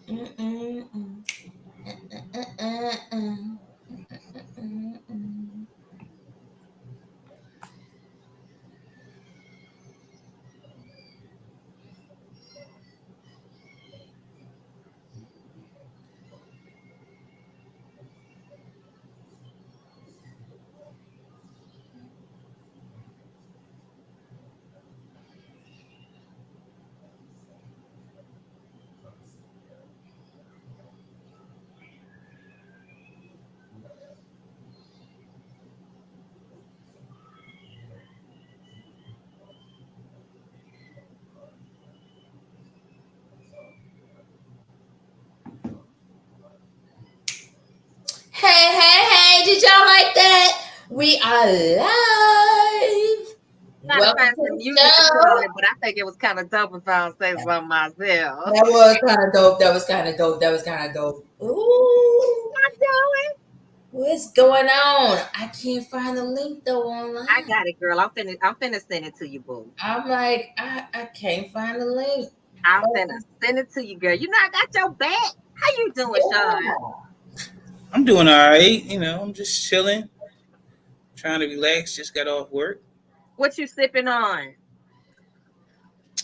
Mm-mm-mm. Uh-uh-uh-uh. Mm-mm-mm. Hey, hey, hey, did y'all like that? We are live. Trying to Welcome find to some the music to put on show. it, but I think it was kind of dope if I don't say something myself. That was kind of dope. That was kind of dope. That was kind of dope. Ooh, I know it. what's going on? I can't find the link though I online. got it, girl. I'm finna send it to you, boo. I'm like, I can't find the link. I'm finna Oh, send it to you, girl. You know I got your back. How you doing, Sean? yeah. I'm doing all right. I'm just chilling, trying to relax. Just got off work. What you sipping on?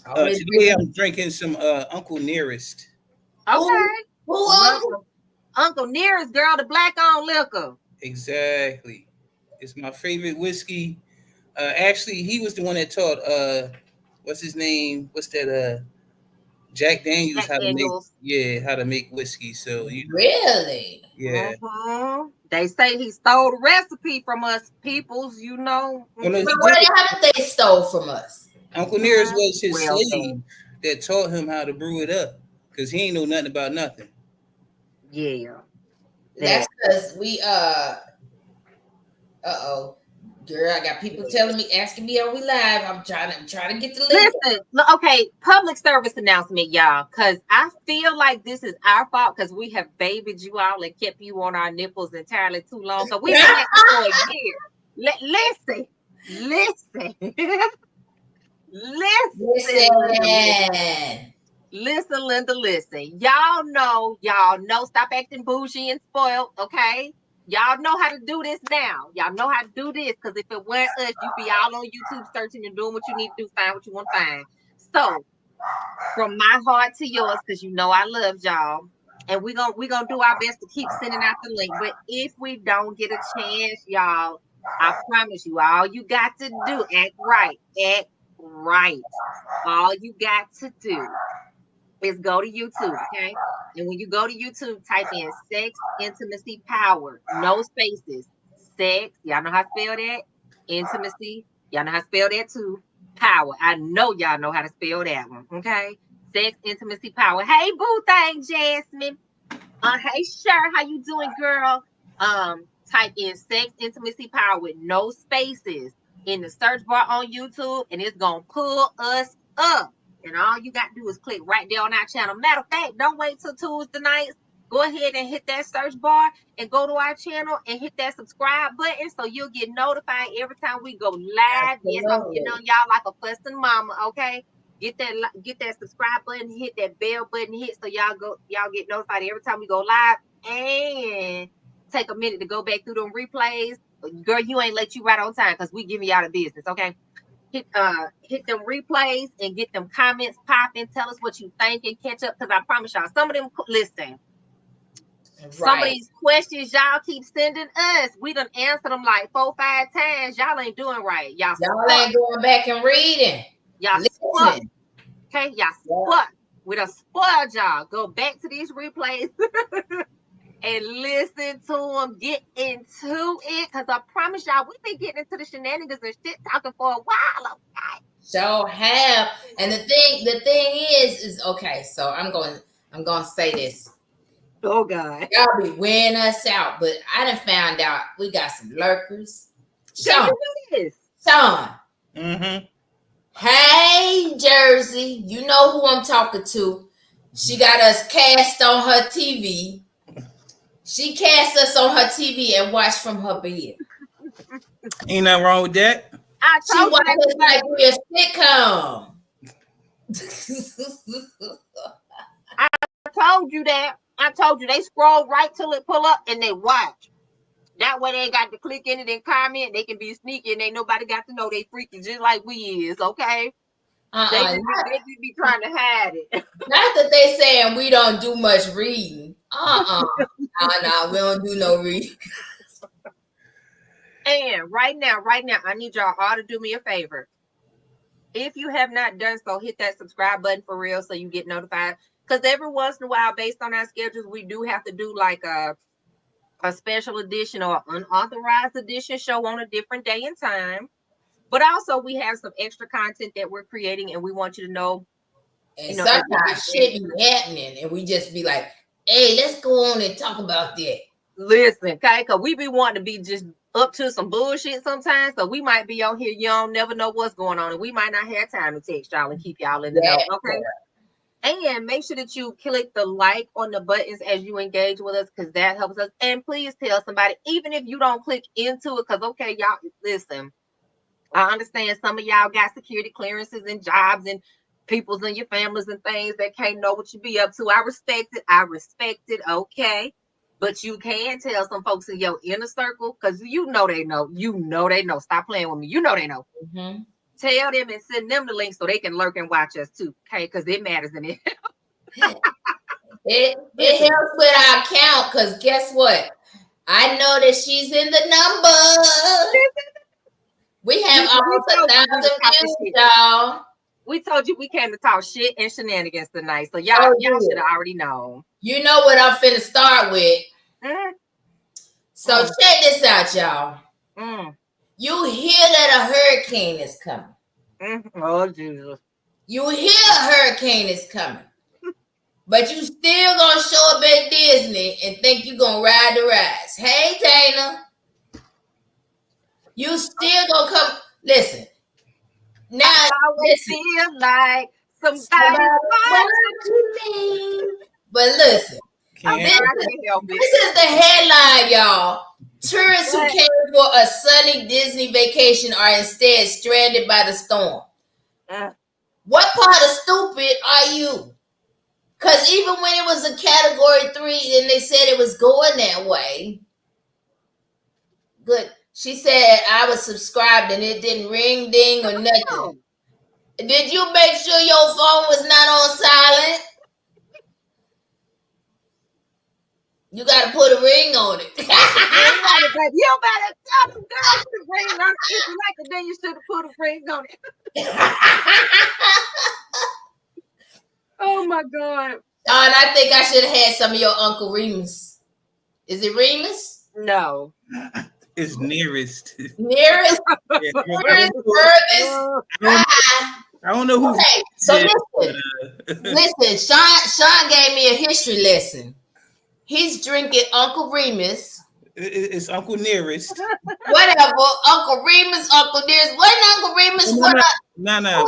Always Today drinking. I'm drinking some Uncle Nearest. Who? Okay. Who, Love Uncle? her. Uncle Nearest, girl, the black on liquor. Exactly. It's my favorite whiskey. Actually, he was the one that taught what's his name? What's that? Jack Daniels Jack how to make Daniels. how to make whiskey. So Really? yeah. They say he stole the recipe from us peoples, you know. Oh no, So he what did. happened they stole from us? Uncle Nearest was his Well, then, slave that taught him how to brew it up because he ain't know nothing about nothing. yeah. That's That. because we uh-oh. Girl, I got people telling me, asking me, are we live? I'm trying to get the link. Listen, okay, public service announcement, y'all, because I feel like this is our fault because we have babied you all and kept you on our nipples entirely too long. Because we've been at this for a year. Listen, listen, Linda, Listen. listen. Y'all know, stop acting bougie and spoiled, okay? Y'all know how to do this now. Y'all know how to do this because if it weren't us, you'd be all on YouTube searching and doing what you need to do, find what you want to find. So, from my heart to yours, because you know I love y'all. And we gonna do our best to keep sending out the link. But if we don't get a chance, y'all, I promise you, all you got to do, act right. Act right. All you got to do is go to YouTube, okay? And when you go to YouTube, type in sex, intimacy, power, no spaces. Sex, y'all know how to spell that? Intimacy, y'all know how to spell that too. Power, I know y'all know how to spell that one, okay? Sex, intimacy, power. Hey, boo thing, Jasmine. Hey, Sure, how you doing, girl? Type in sex, intimacy, power with no spaces in the search bar on YouTube, and it's gonna pull us up. And all you got to do is click right there on our channel. Matter of fact, don't wait till Tuesday nights. Go ahead and hit that search bar and go to our channel and hit that subscribe button so you'll get notified every time we go live. Yes, I'm getting on Absolutely. y'all like a fussing mama, okay? Get that subscribe button, hit that bell button, hit so y'all get notified every time we go live, and take a minute to go back through them replays. Girl, you ain't let you right on time because we giving y'all the business, okay? Hit them replays and get them comments popping. Tell us what you think and catch up because I promise y'all, some of them listen. Some of Right. these questions y'all keep sending us, we done answered them like 4-5 times. Y'all ain't doing right. Y'all Y'all stuck. ain't going back and reading. Y'all stuck. Listening. Okay, y'all Yeah. stuck. We done spoiled y'all. Go back to these replays and listen to them. Get into it. Cause I promise y'all, we've been getting into the shenanigans and shit talking for a while. Okay. So have. And the thing is okay, so I'm gonna say this. Oh God. Y'all be wearing us out, but I done found out we got some lurkers. Girl, Sean, you know this. Sean, Mm-hmm. hey Jersey, you know who I'm talking to. She got us cast on her TV. She cast us on her TV and watched from her bed. Ain't nothing wrong with that. I She told you watched they was us like lurking. we a sitcom. I told you that. I told you they scroll right till it pull up and they watch. That way they ain't got to click in it and comment. They can be sneaky and ain't nobody got to know they freaking just like we is, okay? They just be trying to hide it. Not that they saying we don't do much reading. No, we don't do no reading. And right now, I need y'all all to do me a favor. If you have not done so, hit that subscribe button for real so you get notified. Because every once in a while, based on our schedules, we do have to do like a special edition or unauthorized edition show on a different day and time. But also, we have some extra content that we're creating, and we want you to know. And sometimes shit be happening, and we just be like, hey, let's go on and talk about that. Listen, okay? Because we be wanting to be just up to some bullshit sometimes. So we might be on here, you don't never know what's going on, and we might not have time to text y'all and keep y'all in the know, okay? And make sure that you click the like on the buttons as you engage with us, because that helps us. And please tell somebody, even if you don't click into it, because, okay, y'all, listen, I understand some of y'all got security clearances and jobs and peoples and your families and things that can't know what you be up to. I respect it, okay? But you can tell some folks in your inner circle, because you know they know. Stop playing with me. You know they know. Mm-hmm. Tell them and send them the link so they can lurk and watch us too, okay? Because it matters in it. It helps with our count, because guess what? I know that she's in the number. We have almost 1,000 views, y'all. We told you we came to talk shit and shenanigans tonight, so y'all should have already known. You know what I'm finna start with. So check this out, y'all. You hear that a hurricane is coming. Oh, Jesus. You hear a hurricane is coming. But you still gonna show up at Disney and think you gonna ride the rides. Hey, Dana. You still gonna come. Listen. Now, I always feel like somebody watching me. But listen. This is the headline, y'all. Tourists who came for a sunny Disney vacation are instead stranded by the storm. What part of stupid are you? Because even when it was a category 3 and they said it was going that way. Good. She said I was subscribed and it didn't ring, ding, or nothing. Did you make sure your phone was not on silent? You got to put a ring on it. You better tell them, girl, put a ring on it. If you like it, then you should have put a ring on it. Oh, my God. And I think I should have had some of your Uncle Remus. Is it Remus? No. It's nearest. Nearest? Nearest, furthest? I don't know who. Okay, so listen. Sean gave me a history lesson. He's drinking Uncle Remus. It's Uncle Nearest. Whatever. Uncle Remus, Uncle Nearest. What Uncle Remus? No.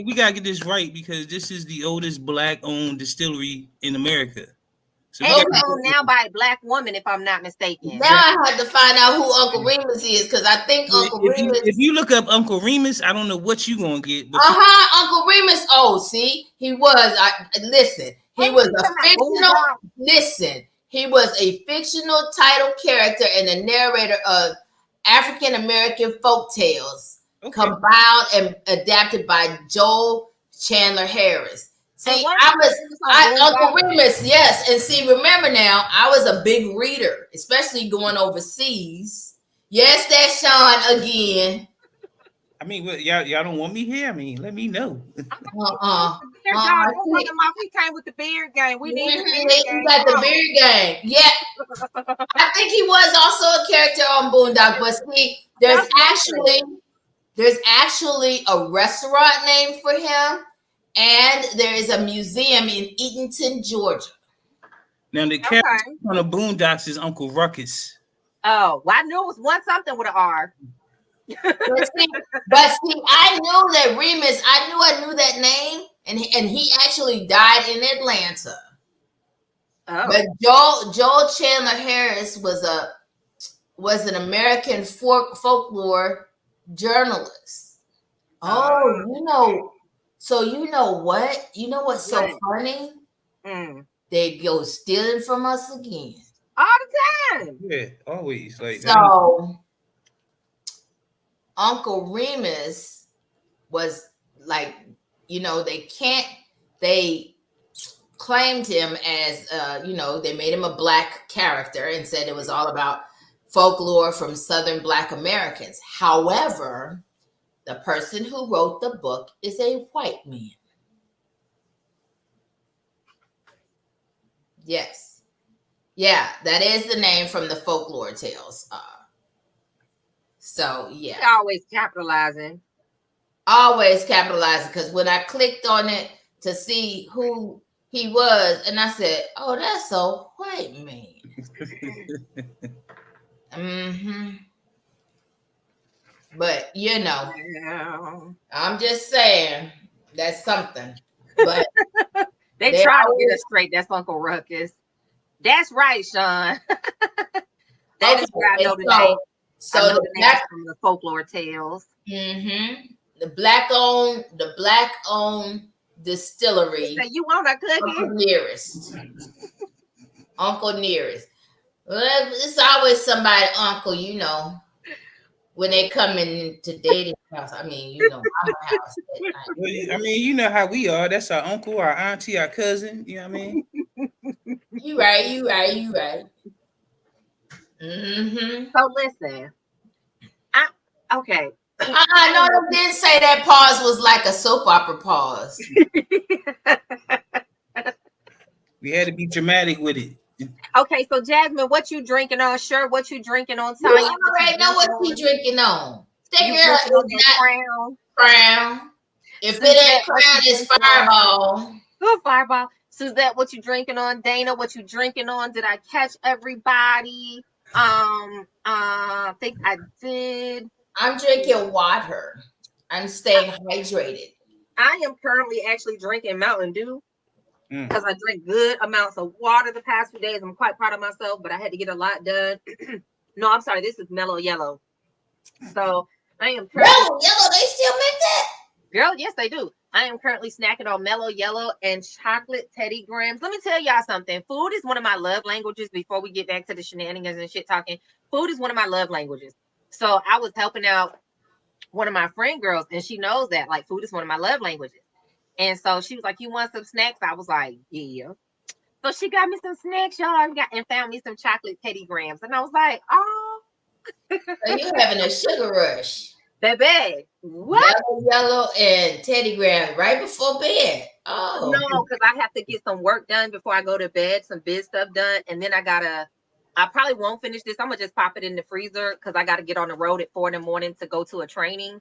We gotta get this right, because this is the oldest black-owned distillery in America. So owned now by a black woman, if I'm not mistaken. Now I have to find out who Uncle Remus is, because I think Uncle Remus. If you look up Uncle Remus, I don't know what you gonna get. Uncle Remus. Oh, see, he was. Listen, he was a fictional. Listen, he was a fictional title character and a narrator of African American folk tales, compiled and adapted by Joel Chandler Harris. See, Uncle Remus, yes. And see, remember now, I was a big reader, especially going overseas. Yes, that's Sean again. I mean, y'all don't want me here? I mean, let me know. We came with the beard game. We need the beard game. You got the beard game. Yeah. I think he was also a character on Boondock, but see, there's actually a restaurant named for him. And there is a museum in Eatonton, Georgia. Now, the character on the Boondocks is Uncle Ruckus. Oh, well, I knew it was something with an R. but see, I knew that Remus. I knew that name, and he actually died in Atlanta. Oh. But Joel Chandler Harris was an American folklore journalist. Oh, you know. So you know what? You know what's so funny? they go stealing from us again. All the time. Yeah, always. Like So Uncle Remus was like, they claimed him as, they made him a black character and said it was all about folklore from Southern Black Americans. However, the person who wrote the book is a white man. Yes. Yeah, that is the name from the folklore tales. So, yeah. They're always capitalizing. Always capitalizing, because when I clicked on it to see who he was, and I said, oh, that's a white man. Mm-hmm. But, Yeah. I'm just saying, that's something. But they try to get us straight. That's Uncle Ruckus. That's right, Sean. That is where I know the name. So I know the names from the folklore tales. Mm-hmm. The black-owned distillery. So you want a cookie? Uncle Nearest. Well, it's always somebody, uncle, when they come into dating house. I mean, my house at night. Well, I mean, you know how we are. That's our uncle, our auntie, our cousin. You know what I mean? You right. Mm-hmm. So listen, okay. I know they didn't say that pause was like a soap opera pause. We had to be dramatic with it. Okay, so Jasmine, what you drinking on? Sure, what you drinking on? You already know what he drinking on. That girl is not Crown. If it ain't Crown, it's Fireball. Good Fireball. Suzette, what you drinking on? Dana, what you drinking on? Did I catch everybody? I think I did. I'm drinking water. I'm staying hydrated. I am currently actually drinking Mountain Dew because I drink good amounts of water the past few days. I'm quite proud of myself, but I had to get a lot done. No, I'm sorry. This is Mellow Yellow. So I am Mellow Yellow. They still make that? Girl, yes, they do. I am currently snacking on Mellow Yellow and chocolate Teddy Grahams. Let me tell y'all something. Food is one of my love languages. Before we get back to the shenanigans and shit talking, food is one of my love languages. So I was helping out one of my friend girls, and she knows that like food is one of my love languages. And so she was like, "You want some snacks?" I was like, "Yeah." So she got me some snacks, y'all, and found me some chocolate Teddy Grahams, and I was like, "Oh." So you having a sugar rush. Baby, what? Yellow and Teddy Graham right before bed. Oh. No, because I have to get some work done before I go to bed, some biz stuff done. And then I probably won't finish this. I'm going to just pop it in the freezer because I got to get on the road at 4 a.m. to go to a training.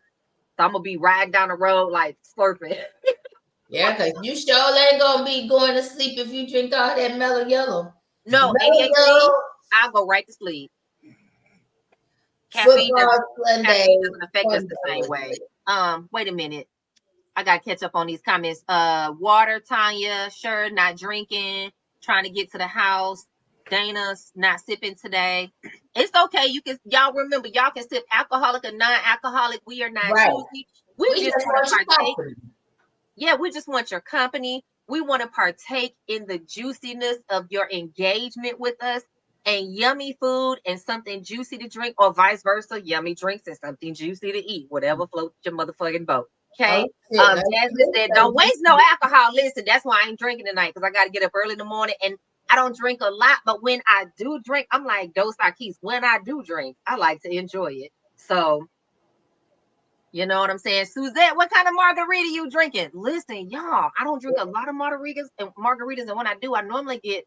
So I'm going to be riding down the road like slurping. Yeah, because you sure ain't going to be going to sleep if you drink all that Mellow Yellow. No, ADHD, I'll go right to sleep. Caffeine doesn't affect us the same way. Wait a minute. I got to catch up on these comments. Water, Tanya, sure, not drinking, trying to get to the house. Dana's not sipping today. It's okay. Y'all remember, y'all can sip alcoholic or non-alcoholic. We are not choosy. We just want to partake. Yeah, we just want your company. We want to partake in the juiciness of your engagement with us. And yummy food and something juicy to drink, or vice versa, yummy drinks and something juicy to eat, whatever floats your motherfucking boat. Okay. Jasmine said, "Don't waste no alcohol." Listen, that's why I ain't drinking tonight, because I got to get up early in the morning, and I don't drink a lot. But when I do drink, I'm like Dos Equis. When I do drink, I like to enjoy it. So, you know what I'm saying? Suzette, what kind of margarita you drinking? Listen, y'all, I don't drink a lot of margaritas, and when I do, I normally get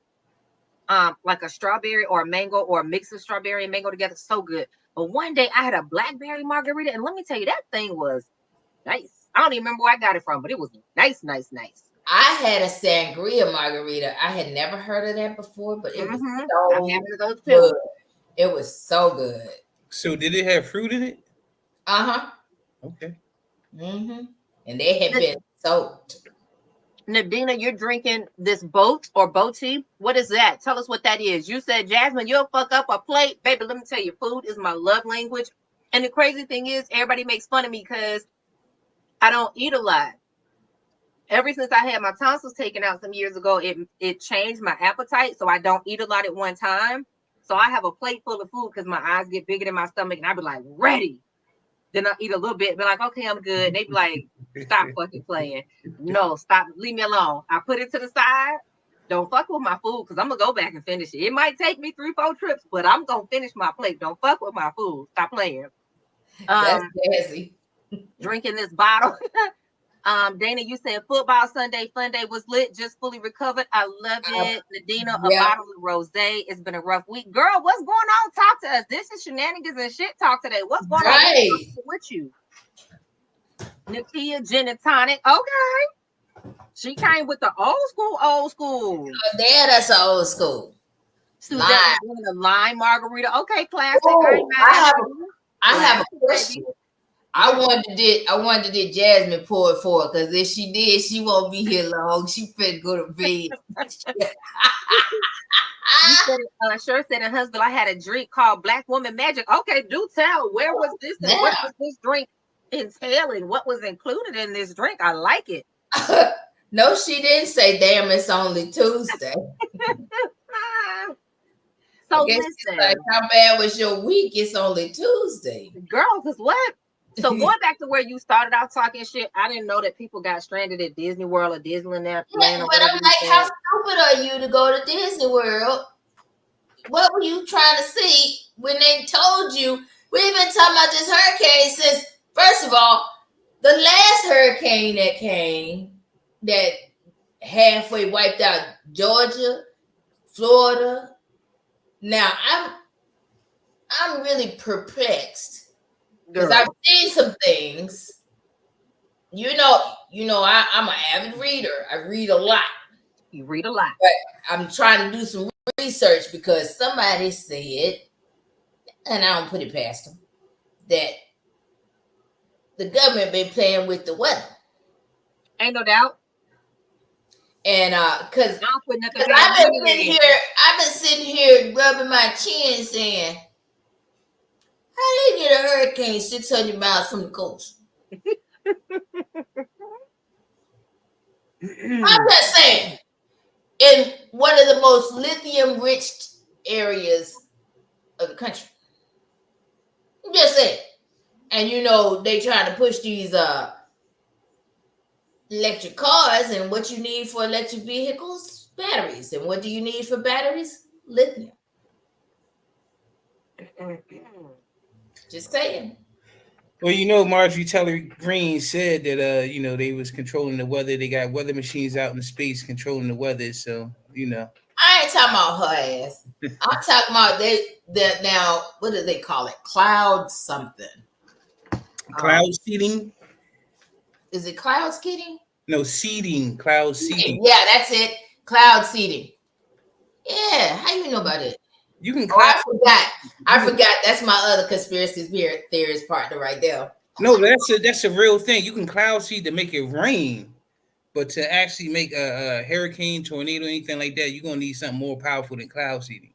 like a strawberry or a mango, or a mix of strawberry and mango together. So good. But one day I had a blackberry margarita, and let me tell you, that thing was nice. I don't even remember where I got it from, but it was nice. I had a sangria margarita. I had never heard of that before, but it was so good. It was so good. So did it have fruit in it? Uh-huh. Okay. Mm-hmm. And they had been soaked. Nadina, you're drinking this boat or boaty. What is that? Tell us what that is. You said, Jasmine, you'll fuck up a plate. Baby, let me tell you, food is my love language. And the crazy thing is, everybody makes fun of me because I don't eat a lot. ever since I had my tonsils taken out some years ago, it changed my appetite, so I don't eat a lot at one time. So I have a plate full of food because my eyes get bigger than my stomach, and I be like, ready. Then I eat a little bit, be like, okay, I'm good. And they be like, stop fucking playing. No, stop, leave me alone. I put it to the side. Don't fuck with my food because I'm gonna go back and finish it. It might take me 3-4 trips, but I'm gonna finish my plate. Don't fuck with my food. Stop playing. That's gassy. Drinking this bottle. Dana, you said football Sunday fun day was lit, just fully recovered. I love it. Nadina, a Yeah. bottle of rosé. It's been a rough week. Girl, what's going on? Talk to us. This is Shenanigans and Shit Talk today. What's going on? Right. What's with you? Nakia, gin and tonic. Okay. She came with the old school. There, that's an old school. Suzette doing a lime margarita. Okay, classic. Oh, I have a Classic, question. baby. I wanted to Jasmine pour it for her because if she did, she won't be here long. She finna go to bed. You said, sure said, and husband, I had a drink called Black Woman Magic. Okay, do tell. Where was this and what was this drink entailing? What was included in this drink? I like it. No, she didn't say, damn, it's only Tuesday. So I guess listen, she's like, how bad was your week? It's only Tuesday. girl, because what? So going back to where you started out talking shit, I didn't know that people got stranded at Disney World or Disneyland. Yeah, but I'm like, how stupid are you to go to Disney World? What were you trying to see when they told you? We've been talking about this hurricane since, first of all, the last hurricane that came that halfway wiped out Georgia, Florida. Now I'm really perplexed because I've seen some things. You know, I'm an avid reader. I read a lot. You read a lot. But I'm trying to do some research because somebody said, and I don't put it past them, that the government been playing with the weather. Ain't no doubt. And because I've been sitting here rubbing my chin saying, how did they get a hurricane 600 miles from the coast? I'm just saying, in one of the most lithium-rich areas of the country. I'm just saying. And they trying to push these electric cars, and what you need for electric vehicles? Batteries. And what do you need for batteries? Lithium. Just saying. Well, Marjorie Taylor Greene said that they was controlling the weather. They got weather machines out in space controlling the weather. So I ain't talking about her ass. I'm talking about that now. What do they call it? Cloud something. Cloud seeding. Is it cloud seeding? No, seeding. Cloud seeding. Yeah, that's it. Cloud seeding. Yeah, how you know about it? You can. I forgot. That's my other conspiracy theorist partner right there. No, that's a real thing. You can cloud seed to make it rain, but to actually make a hurricane, tornado, anything like that, you're gonna need something more powerful than cloud seeding.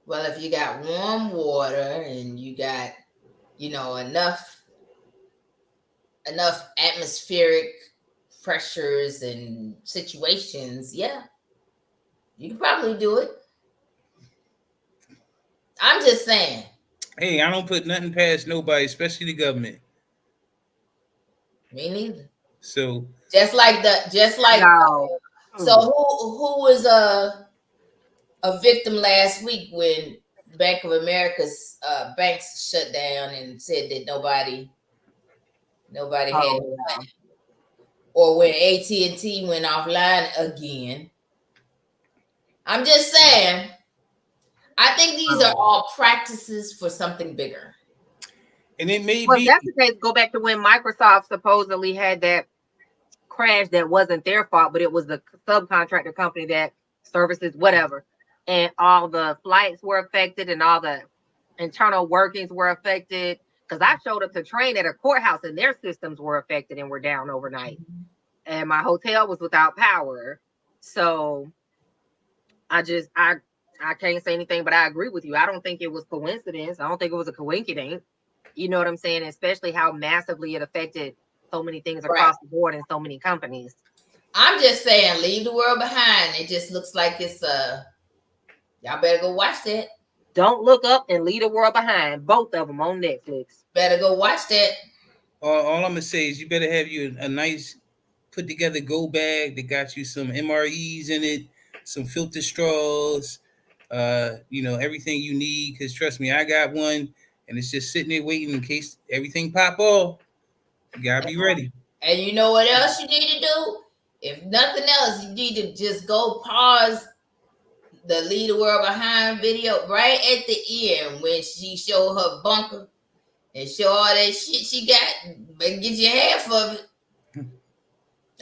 Well, if you got warm water and you got, enough atmospheric pressures and situations, yeah, you can probably do it. I'm just saying. Hey, I don't put nothing past nobody, especially the government. Me neither. So So who was a victim last week when Bank of America's banks shut down and said that nobody had money, or when AT&T went offline again. I'm just saying. I think these are all practices for something bigger. And it may well, be. That's the case. Go back to when Microsoft supposedly had that crash that wasn't their fault, but it was the subcontractor company that services whatever, and all the flights were affected and all the internal workings were affected. Because I showed up to train at a courthouse and their systems were affected and were down overnight, and my hotel was without power. So I can't say anything, but I agree with you. I don't think it was coincidence. I don't think it was a coincidence. You know what I'm saying? Especially how massively it affected so many things across the board in so many companies. I'm just saying, leave the world behind. It just looks like it's y'all better go watch that. Don't Look Up and Leave the World Behind. Both of them on Netflix. Better go watch that. All I'm gonna say is you better have you a nice put together go bag that got you some MREs in it, some filter straws, everything you need. Because trust me, I got one, and it's just sitting there waiting in case everything pop off. You gotta be ready. And you know what else you need to do? If nothing else, you need to just go pause the Leave the World Behind video right at the end when she show her bunker and show all that shit she got. But get you half of it.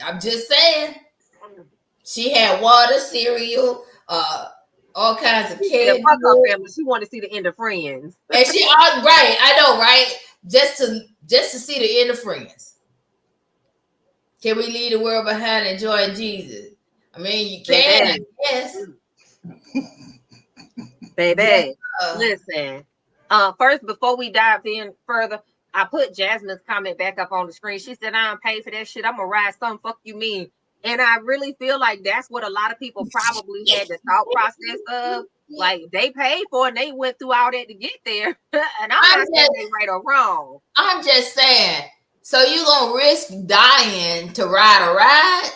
I'm just saying. She had water, cereal, all kinds of candy. Fuck her family. She wanted to see the end of Friends. And she all right, I know, right? Just to see the end of Friends. Can we leave the world behind and join Jesus? I mean, you can, I guess. Baby, listen. First, before we dive in further, I put Jasmine's comment back up on the screen. She said, I don't pay for that shit. I'm gonna ride some. Fuck you mean. And I really feel like that's what a lot of people probably had the thought process of. Like, they paid for it and they went through all that to get there. And I'm not saying they right or wrong. I'm just saying, so you gonna risk dying to ride a ride?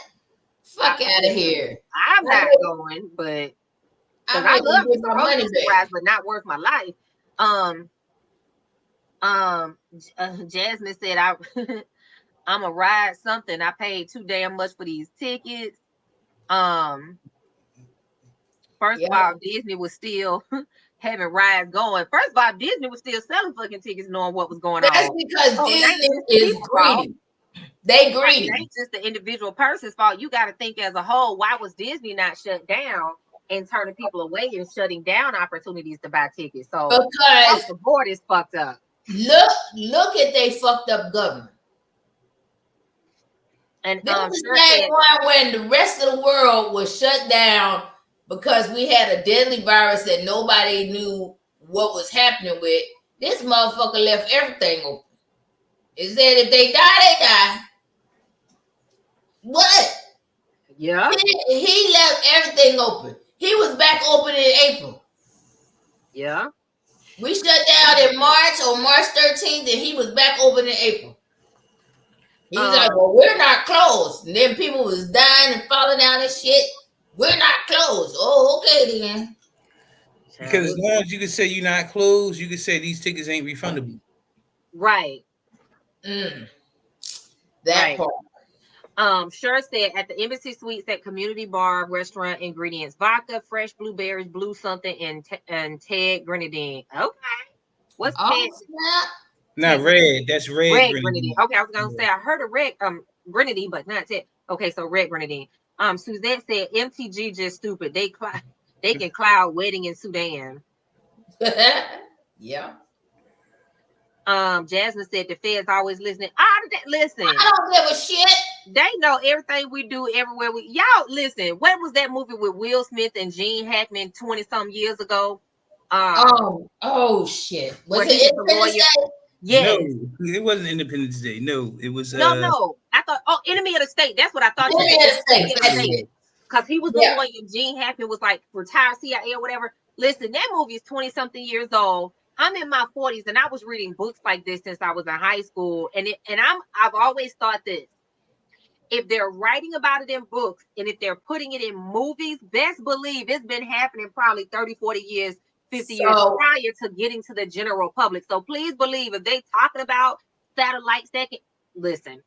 Fuck out of here. I'm not going, but because I love Mr. Rogers rides, but not worth my life. Jasmine said, I'm a ride something. I paid too damn much for these tickets. First of all, Disney was still having rides going. First of all, Disney was still selling fucking tickets, knowing what was going on. That's because Disney is greedy. They greedy. It ain't just the individual person's fault. You got to think as a whole. Why was Disney not shut down and turning people away and shutting down opportunities to buy tickets? So because the board is fucked up. Look at they fucked up government. And this is the same one when the rest of the world was shut down because we had a deadly virus that nobody knew what was happening with. This motherfucker left everything open. It said if they die, they die. What? Yeah. He left everything open. He was back open in April. Yeah. We shut down in March on March 13th, and he was back open in April. He was like, well, we're not closed. And then people was dying and falling down and shit. We're not closed. Oh, okay then. Because as long as you can say you're not closed, you can say these tickets ain't refundable. Right. That part. Sure said at the Embassy Suites at Community Bar Restaurant ingredients: vodka, fresh blueberries, blue something, and Ted Grenadine. Okay. What's Ted? Not red. That's red grenadine. Okay, I was gonna say I heard a red grenadine, but not Ted. Okay, so red grenadine. Suzette said MTG just stupid. They can cloud wedding in Sudan. Yeah. Jasmine said the feds always listening. Listen. I don't give a shit. They know everything we do everywhere. Y'all listen. What was that movie with Will Smith and Gene Hackman 20-some years ago? Oh shit. Was it Independence Day? Yes. No, it wasn't Independence Day. No, it was no. I thought Enemy of the State. That's what I thought. Enemy of the State. Because he was the one and Gene Hackman was like retired CIA or whatever. Listen, that movie is 20-something years old. I'm in my 40s and I was reading books like this since I was in high school. And I've always thought this. If they're writing about it in books and if they're putting it in movies, best believe it's been happening probably 30, 40 years, 50 years prior to getting to the general public. So please believe if they talking about satellites that can listen,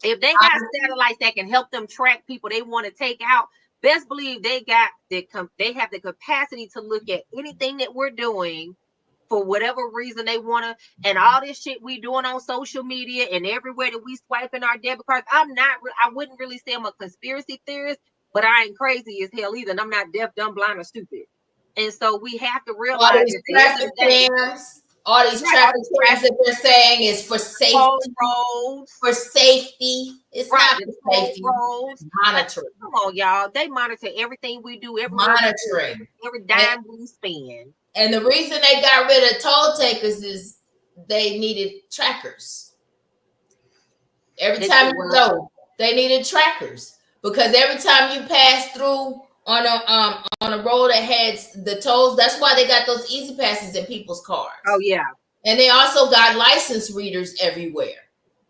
if they got satellites that can help them track people they want to take out, best believe they have the capacity to look at anything that we're doing for whatever reason they want to, and all this shit we doing on social media and everywhere that we swiping our debit cards. I wouldn't really say I'm a conspiracy theorist, but I ain't crazy as hell either. And I'm not deaf, dumb, blind, or stupid. And so we have to realize all these traffic jams that they're saying is for safety. Roads. For safety. It's not for safety. Roads. Monitoring. Come on, y'all. They monitor everything we do. Monitoring. Every dime we spend. And the reason they got rid of toll takers is they needed trackers. Every time you go, they needed trackers because every time you pass through on a road that has the tolls, that's why they got those easy passes in people's cars. Oh yeah. And they also got license readers everywhere.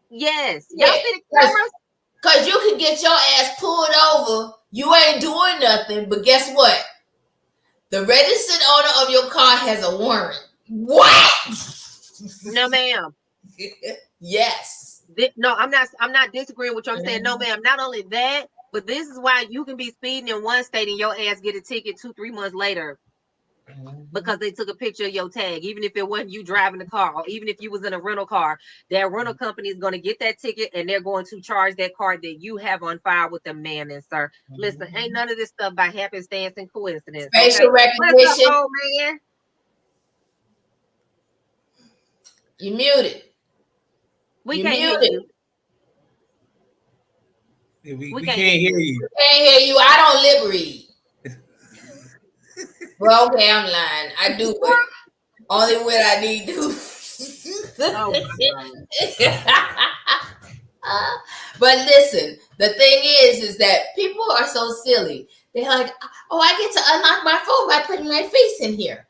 Yes. Y'all see the cameras? Because you can get your ass pulled over. You ain't doing nothing. But guess what? The registered owner of your car has a warrant. What? No, ma'am. Yes. No, I'm not disagreeing with you. I'm saying, no, ma'am. Not only that, but this is why you can be speeding in one state and your ass get a ticket 2-3 months later. Because they took a picture of your tag, even if it wasn't you driving the car, or even if you was in a rental car, that rental company is going to get that ticket and they're going to charge that card that you have on file with them, ma'am and sir. Listen, ain't none of this stuff by happenstance and coincidence. Facial recognition. Oh man, you muted. We can't hear you. Yeah, we can't hear you. We can't hear you. I don't lip read. Well, okay, I'm lying. I do, but only when I need to. Oh my God. But listen, the thing is that people are so silly. They're like, oh, I get to unlock my phone by putting my face in here.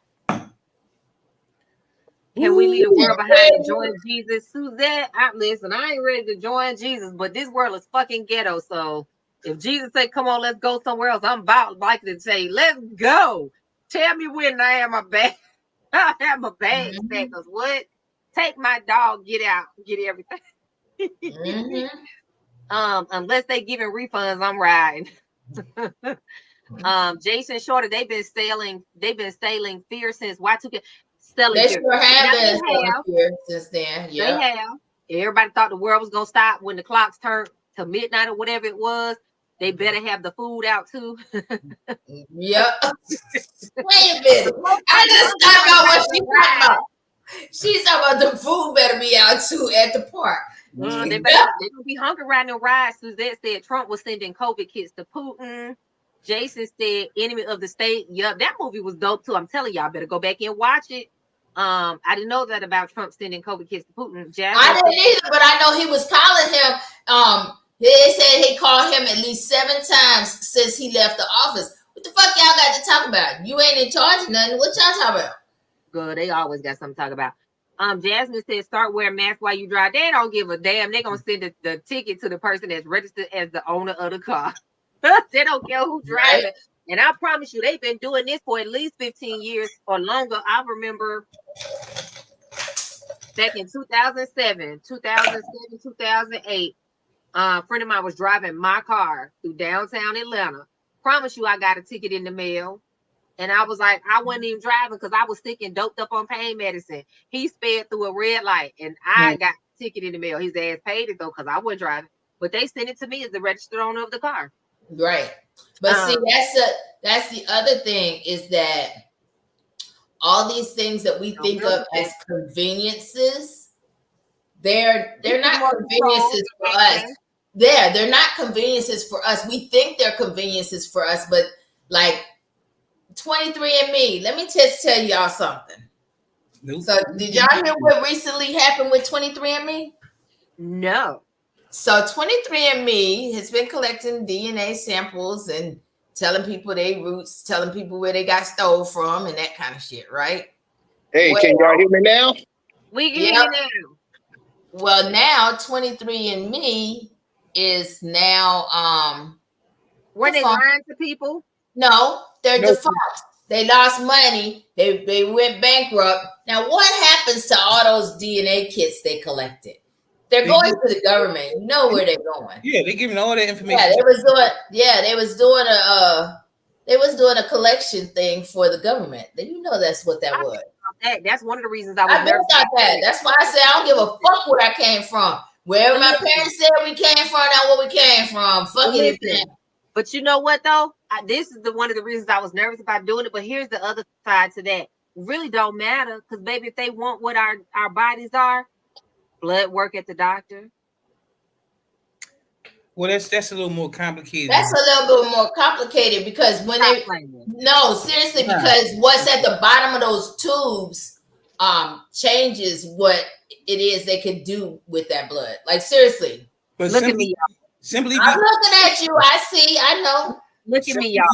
Can we leave the world behind and join Jesus? Suzette, listen, I ain't ready to join Jesus, but this world is fucking ghetto. So if Jesus say, come on, let's go somewhere else, I'm about likely to say, let's go. Tell me when I have my bag. I have my bag set, because what? Take my dog, get out, get everything. Unless they giving refunds, I'm riding. Jason Shorter, they've been sailing fear since Y2K. They sure have been selling fear since then. Yeah. They have. Everybody thought the world was gonna stop when the clocks turned to midnight or whatever it was. They better have the food out too. Yep. Wait a minute. I just thought about what she's talking about. She's talking about the food better be out too at the park. They gonna be hungry riding the rides. Suzette said Trump was sending COVID kits to Putin. Jason said enemy of the state. Yep, that movie was dope too. I'm telling y'all, better go back and watch it. I didn't know that about Trump sending COVID kits to Putin. I didn't either, but I know he was calling him. They said he called him at least 7 times since he left the office. What the fuck y'all got to talk about? You ain't in charge of nothing. What y'all talking about? Good, they always got something to talk about. Jasmine said start wearing masks while you drive. They don't give a damn. They're gonna send the ticket to the person that's registered as the owner of the car. They don't care who driving. Right. And I promise you, they've been doing this for at least 15 years or longer. I remember back in 2007, 2008, a friend of mine was driving my car through downtown Atlanta. Promise you, I got a ticket in the mail. And I was like, I wasn't even driving because I was sick and doped up on pain medicine. He sped through a red light and I got a ticket in the mail. His ass paid it though because I wasn't driving. But they sent it to me as the registered owner of the car. Right. But see, that's the other thing is that all these things that we think of as conveniences, they're not conveniences for us. They're not conveniences for us. We think they're conveniences for us, but like 23andMe, let me just tell y'all something. Nope. So did y'all hear what recently happened with 23andMe? No. So 23andMe has been collecting DNA samples and telling people their roots, telling people where they got stole from and that kind of shit, right? Hey, can y'all hear me now? We can hear you now. Well, now 23andMe is now were they lying to people? No, they're defunct. They lost money. They went bankrupt. Now, what happens to all those DNA kits they collected? They're going to the government. You know where they're going. Yeah, they're giving all that information. Yeah, they was doing a collection thing for the government. You know that's what that was. That's one of the reasons I was nervous about that. That's why I say I don't give a fuck where I came from. Wherever my parents said we came from, that's where we came from. Fuck it. But you know what though? This is one of the reasons I was nervous about doing it. But here's the other side to that. It really don't matter because baby, if they want what our bodies are, blood work at the doctor. Well, that's a little more complicated. That's a little bit more complicated because when seriously, because what's at the bottom of those tubes changes what it is they could do with that blood. Like seriously, But Look at me, y'all. simply I'm looking at you. I see. I know. Look at me, y'all.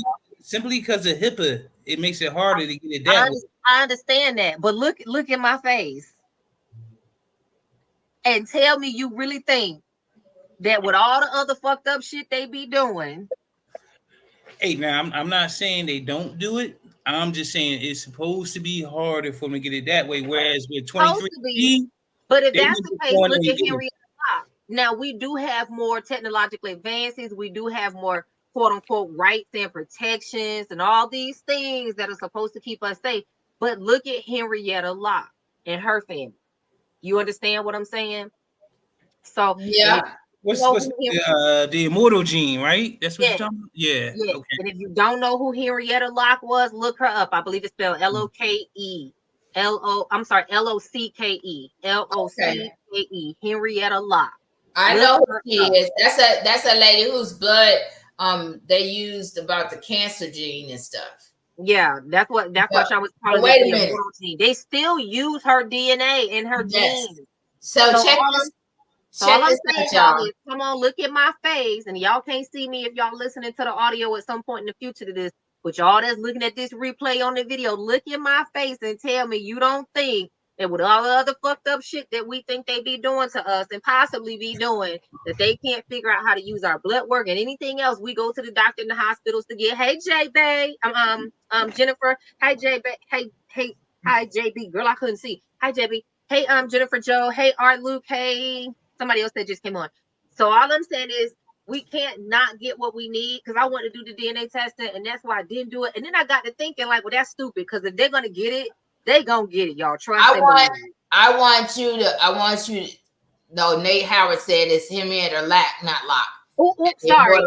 Simply because of HIPAA, it makes it harder to get it that way. I understand that, but look in my face and tell me you really think that with all the other fucked up shit they be doing. Hey, now I'm not saying they don't do it. I'm just saying it's supposed to be harder for them to get it that way. Whereas with 23, but if they that's were the just case, going look in at and Henrietta Locke. Now we do have more technological advances. We do have more quote unquote rights and protections and all these things that are supposed to keep us safe. But look at Henrietta Locke and her family. You understand what I'm saying? So Yeah. what's the immortal gene, right? That's what you're talking about? Yeah. Yeah. Okay. And if you don't know who Henrietta Locke was, look her up. I believe it's spelled L-O-C-K-E. L-O-C-K-E. Henrietta Locke. I know who she is. That's a lady whose blood they used about the cancer gene and stuff. Yeah, that's what I was calling. Wait a minute. Gene. They still use her DNA and her genes. So check this. All I'm saying, y'all, is come on, look at my face, and y'all can't see me if y'all listening to the audio at some point in the future to this. But y'all that's looking at this replay on the video, look in my face and tell me you don't think that with all the other fucked up shit that we think they be doing to us and possibly be doing, that they can't figure out how to use our blood work and anything else. We go to the doctor in the hospitals to get. Hey, J Bay, Jennifer. Hi, J Bay. Hey, hi, JB. Girl, I couldn't see. Hi, JB. Hey, Jennifer Joe. Hey, Art Luke. Hey. Somebody else that just came on. So all I'm saying is we can't not get what we need because I want to do the DNA testing and that's why I didn't do it. And then I got to thinking like, well, that's stupid because if they're gonna get it, they gonna get it, y'all. Trust me. I want you to. No, Nate Howard said it's Henrietta Lacke, not Locke. Oh, sorry,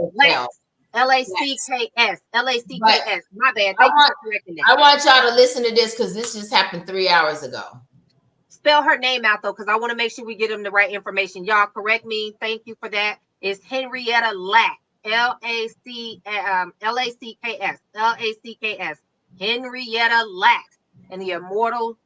L-A-C-K-S. L-A-C-K-S. My bad. Thank you for correcting that. I want y'all to listen to this because this just happened 3 hours ago. Spell her name out though, because I want to make sure we get them the right information. Y'all correct me. Thank you for that. It's Henrietta Lacke. L-A-C-K-S. L-A-C-K-S. Henrietta Lacke. And the immortal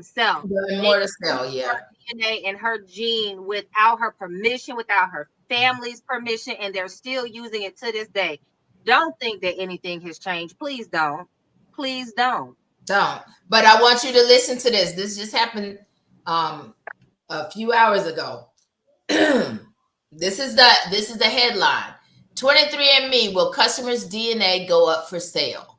cell. The immortal cell, yeah. Her DNA and her gene without her permission, without her family's permission, and they're still using it to this day. Don't think that anything has changed. Please don't. Please don't. Don't. But I want you to listen to this. This just happened a few hours ago. This is the headline. 23andMe, will customers' DNA go up for sale?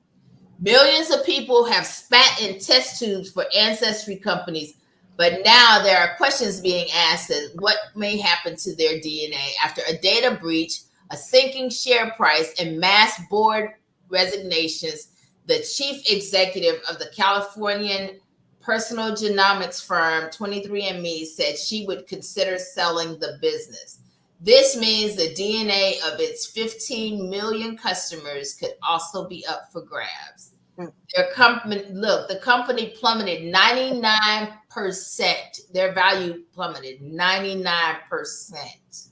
Millions of people have spat in test tubes for ancestry companies, but now there are questions being asked as what may happen to their DNA after a data breach, a sinking share price, and mass board resignations. The chief executive of the Californian personal genomics firm 23andMe said she would consider selling the business. This means the DNA of its 15 million customers could also be up for grabs. Their company, the company plummeted 99%. Their value plummeted 99%.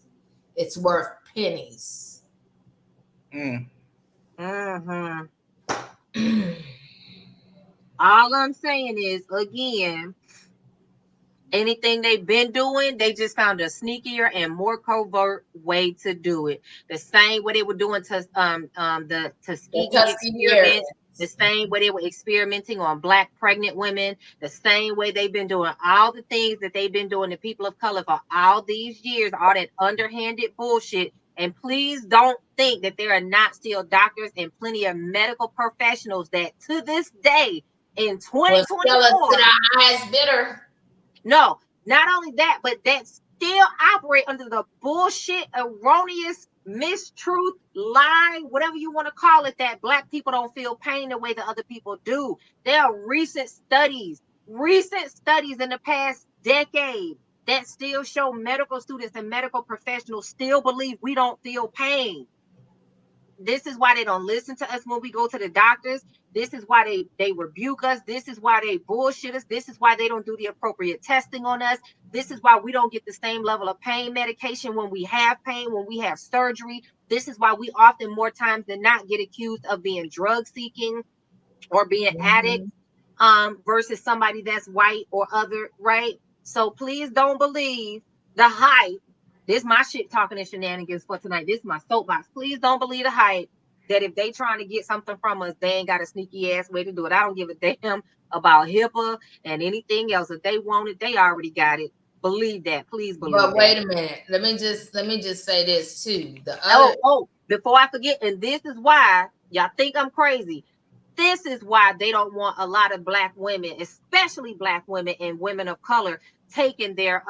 It's worth pennies. All I'm saying is, again, anything they've been doing, they just found a sneakier and more covert way to do it. The same way they were doing to the Tuskegee experiment, the same way they were experimenting on Black pregnant women, the same way they've been doing all the things that they've been doing to people of color for all these years, all that underhanded bullshit. And please don't think that there are not still doctors and plenty of medical professionals that to this day in 2024 to the highest bidder. No, not only that, but that still operate under the bullshit, erroneous, mistruth, lie, whatever you want to call it, that Black people don't feel pain the way that other people do. There are recent studies in the past decade that still show medical students and medical professionals still believe we don't feel pain. This is why they don't listen to us when we go to the doctors. This is why they rebuke us. This is why they bullshit us. This is why they don't do the appropriate testing on us. This is why we don't get the same level of pain medication when we have pain, when we have surgery. This is why we often more times than not get accused of being drug seeking or being addicts versus somebody that's white or other, right? So please don't believe the hype This my shit talking and shenanigans for tonight. This is my soapbox. Please don't believe the hype that if they trying to get something from us, they ain't got a sneaky ass way to do it. I don't give a damn about HIPAA and anything else. If they want it, they already got it. Believe that. Please believe But that. wait a minute. Let me just say this too. The other Before I forget, and this is why y'all think I'm crazy. This is why they don't want a lot of Black women, especially Black women and women of color, taking their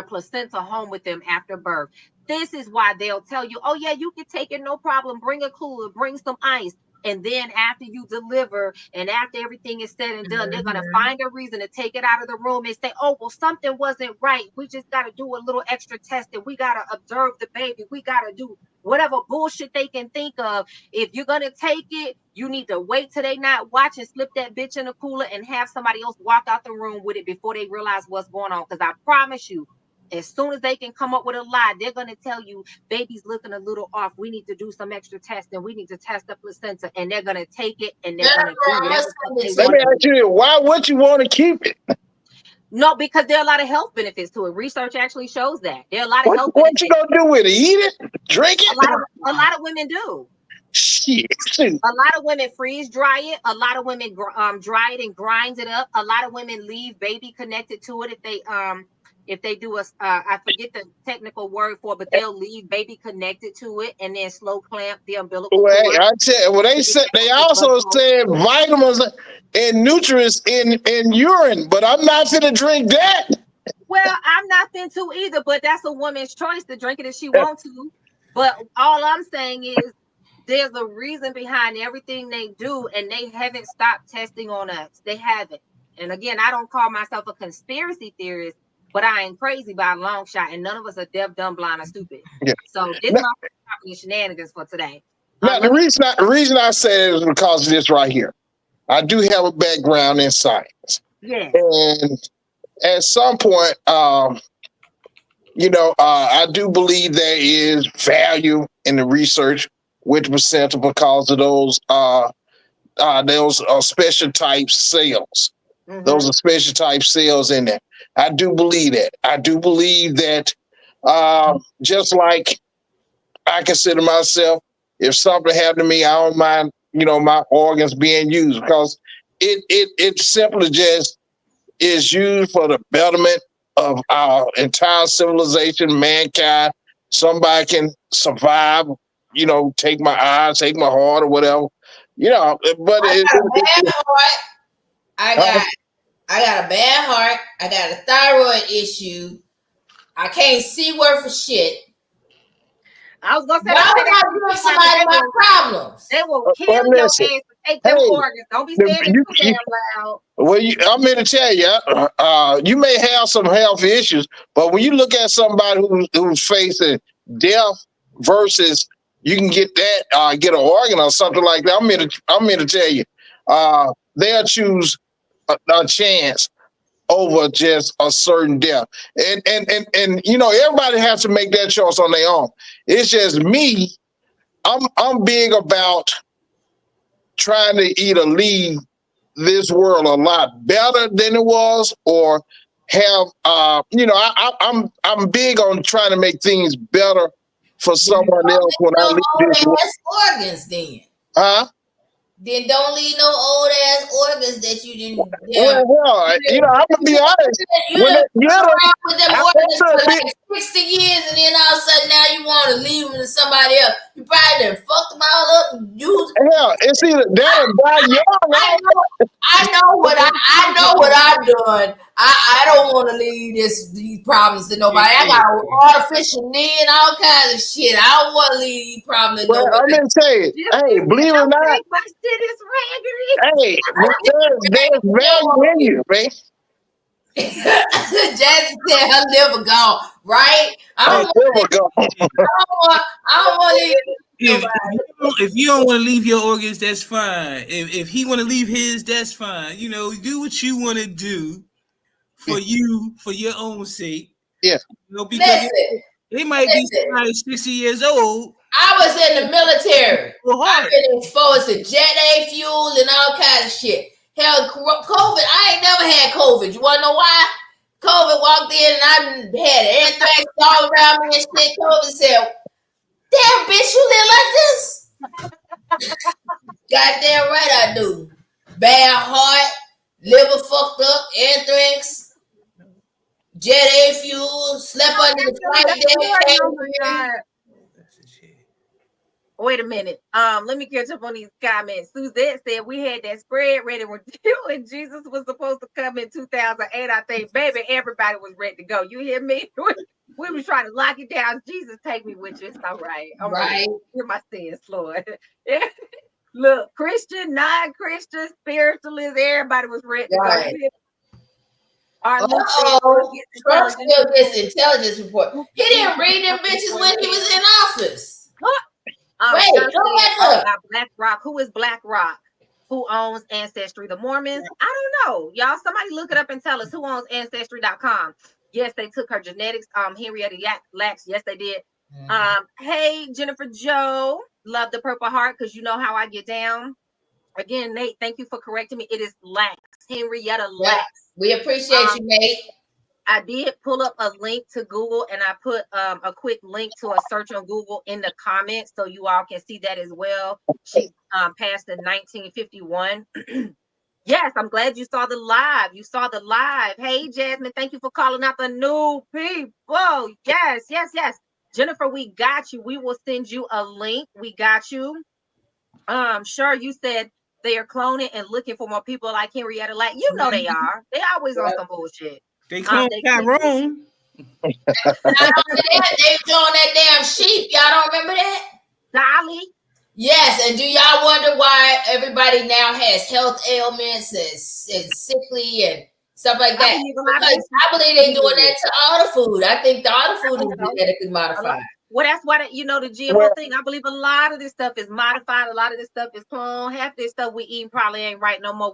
placenta home with them after birth. This is why they'll tell you, oh yeah, you can take it, no problem. Bring a cooler, bring some ice. And then after you deliver and after everything is said and done, they're going to find a reason to take it out of the room and say, oh, well, something wasn't right. We just got to do a little extra testing. We got to observe the baby. We got to do whatever bullshit they can think of. If you're going to take it, you need to wait till they not watch and slip that bitch in the cooler and have somebody else walk out the room with it before they realize what's going on. Because I promise you, as soon as they can come up with a lie, they're going to tell you, baby's looking a little off. We need to do some extra testing. We need to test the placenta. And they're going to take it and they're going to do whatever they Let me ask you, why would you want to keep it? No, because there are a lot of health benefits to it. Research actually shows that. There are a lot of health benefits. What you going to do with it? Eat it? Drink it? A lot of women do. Shit. A lot of women freeze dry it. A lot of women dry it and grind it up. A lot of women leave baby connected to it if they do I forget the technical word for it, but they'll leave baby connected to it and then slow clamp the umbilical cord. Well, I tell you, they also said vitamins and nutrients in urine, but I'm not gonna drink that. Well, I'm not to either, but that's a woman's choice to drink it if she wants to. But all I'm saying is there's a reason behind everything they do, and they haven't stopped testing on us. They haven't. And again, I don't call myself a conspiracy theorist, but I ain't crazy by a long shot, and none of us are deaf, dumb, blind, or stupid. Yeah. So this is my shenanigans for today. Now, the reason I say it is because of this right here. I do have a background in science. Yeah. And at some point, I do believe there is value in the research with the placenta because of those special type cells. Mm-hmm. Those are special type cells in there. I do believe that. I do believe that just like I consider myself, if something happened to me, I don't mind, my organs being used because it simply just is used for the betterment of our entire civilization, mankind. Somebody can survive, take my eyes, take my heart or whatever, but I got a bad heart. I got a thyroid issue. I can't see worth a shit. I was gonna say, why would I give somebody my problems? They will kill your ass to take them organs. Don't be saying it too damn loud. Well, I'm here to tell you, you may have some health issues, but when you look at somebody who's facing death versus you can get that, get an organ or something like that, I'm here to tell you, they'll choose a chance over just a certain death. And everybody has to make that choice on their own. It's just me. I'm big about trying to either leave this world a lot better than it was, or have I'm big on trying to make things better for someone else when I leave this world. Organs then. Huh? Then don't leave no old ass organs that you didn't. Well, I'm gonna be honest. With them organs for like 60 years, and then all of a sudden now you want to leave them to somebody else. You probably done fucked them all up and used. Hell, it's either that or die young. I know what I've done. I don't want to leave these problems to nobody. I got an artificial knee and all kinds of shit. I don't want to leave these problems to nobody. I'm gonna say, hey, believe it or not, my shit is raggedy. Hey, there's value in you, man. Jazzy said her liver gone, right? I don't want to leave. If you don't want to leave your organs, that's fine. If he want to leave his, that's fine. Do what you want to do for you, for your own sake. Yeah. Because they might be 60 years old. I was in the military. I've been exposed to Jet A fuel and all kinds of shit. Hell, COVID, I ain't never had COVID. You want to know why? COVID walked in and I had anthrax all around me and shit. COVID said, "Damn, bitch, you live like this?" Goddamn right I do. Bad heart, liver fucked up, anthrax, jet A fuel, slept under the flight deck. Wait a minute. Let me catch up on these comments. Suzette said we had that spread ready when Jesus was supposed to come in 2008. I think, baby, everybody was ready to go. You hear me? We was trying to lock it down. Jesus, take me with you. It's all right. I'm right. Hear my sins, Lord. Look, Christian, non-Christian, spiritualist, everybody was ready to go. Trump still gets intelligence report. He didn't read them bitches when he was in office. Wait, about BlackRock. Who is BlackRock? Who owns Ancestry? The Mormons? I don't know. Y'all, somebody look it up and tell us who owns Ancestry.com. Yes, they took her genetics. Henrietta Lacks. Yes, they did. Hey, Jennifer Joe. Love the Purple Heart because you know how I get down. Again, Nate, thank you for correcting me. It is Lacks. Henrietta Lacks. We appreciate you, Nate. I did pull up a link to Google and I put a quick link to a search on Google in the comments so you all can see that as well. She passed in 1951. Yes, I'm glad you saw the live. You saw the live. Hey, Jasmine, thank you for calling out the new people. Yes. Jennifer, we got you. We will send you a link. We got you. Sure, you said they are cloning and looking for more people like Henrietta Lacks. You know they are. They always on some bullshit. They clone Tyrone. Not only that, they doing that damn sheep. Y'all don't remember that? Dolly. Yes, and do y'all wonder why everybody now has health ailments and sickly and stuff like that? I believe they're doing that to all the food. I think all the food is genetically modified. Well, that's why the GMO thing. I believe a lot of this stuff is modified. A lot of this stuff is cloned. Half this stuff we eat probably ain't right no more.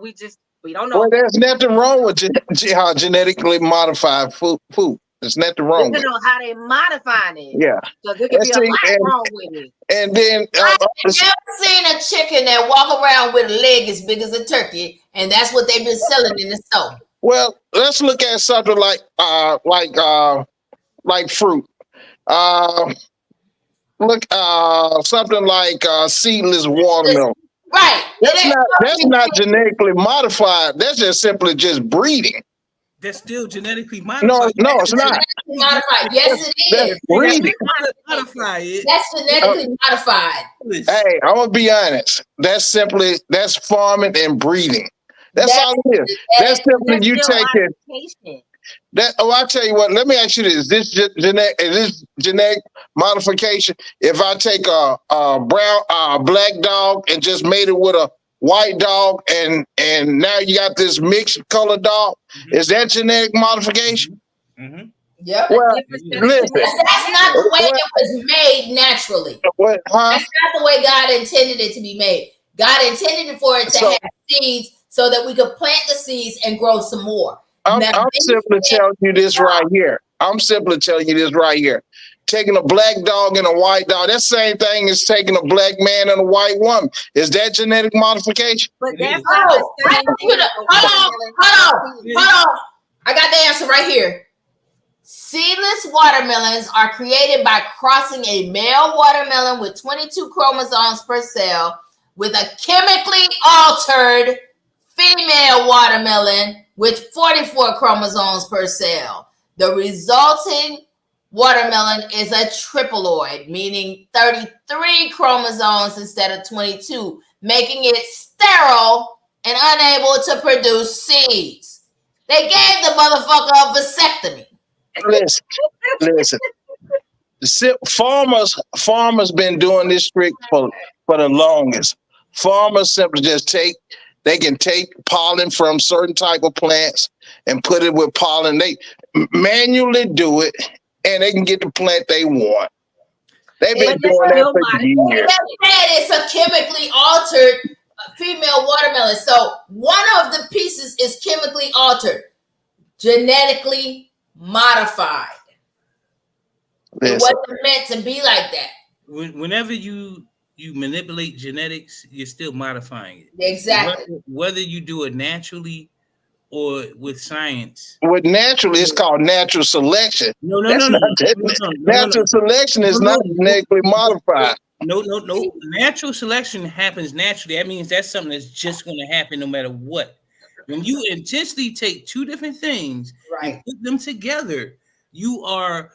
We don't know. Well, there's nothing wrong with genetically modified food. There's nothing wrong with it. Depending on how they modifying it. Yeah. So there could be a lot wrong with it. And then I've never seen a chicken that walk around with a leg as big as a turkey, and that's what they've been selling in the store. Well, let's look at something like fruit. Something like seedless watermelon. Right. That's not genetically modified. That's just simply just breeding. That's still genetically modified. No, it's not. Modified. Yes, it is. That's breeding. That's genetically modified. Hey, I'm gonna be honest. That's farming and breeding. That's all it is. That's simply you taking that. Oh, I tell you what. Let me ask you this: is this genetic modification? If I take a black dog and just made it with a white dog, and now you got this mixed color dog, is that genetic modification? Mm-hmm. Yep. Well, listen, that's not the way it was made naturally. That's not the way God intended it to be made. God intended for it to have seeds so that we could plant the seeds and grow some more. I'm simply telling you this right here. Taking a black dog and a white dog, that's the same thing as taking a black man and a white woman. Is that genetic modification? But that's hold on. I got the answer right here. Seedless watermelons are created by crossing a male watermelon with 22 chromosomes per cell with a chemically altered female watermelon with 44 chromosomes per cell. The resulting watermelon is a triploid, meaning 33 chromosomes instead of 22, making it sterile and unable to produce seeds. They gave the motherfucker a vasectomy. Listen. Farmers been doing this trick for the longest. Farmers simply just they can take pollen from certain type of plants and put it with pollen. They manually do it, and they can get the plant they want. They've been doing that for years. It's a chemically altered female watermelon. So one of the pieces is chemically altered, genetically modified. It wasn't meant to be like that. Whenever you manipulate genetics, you're still modifying it. Exactly. Whether you do it naturally or with science? With natural, it's called natural selection. No. Natural selection is not genetically modified. No. Natural selection happens naturally. That means that's something that's just going to happen no matter what. When you intentionally take two different things and put them together, you are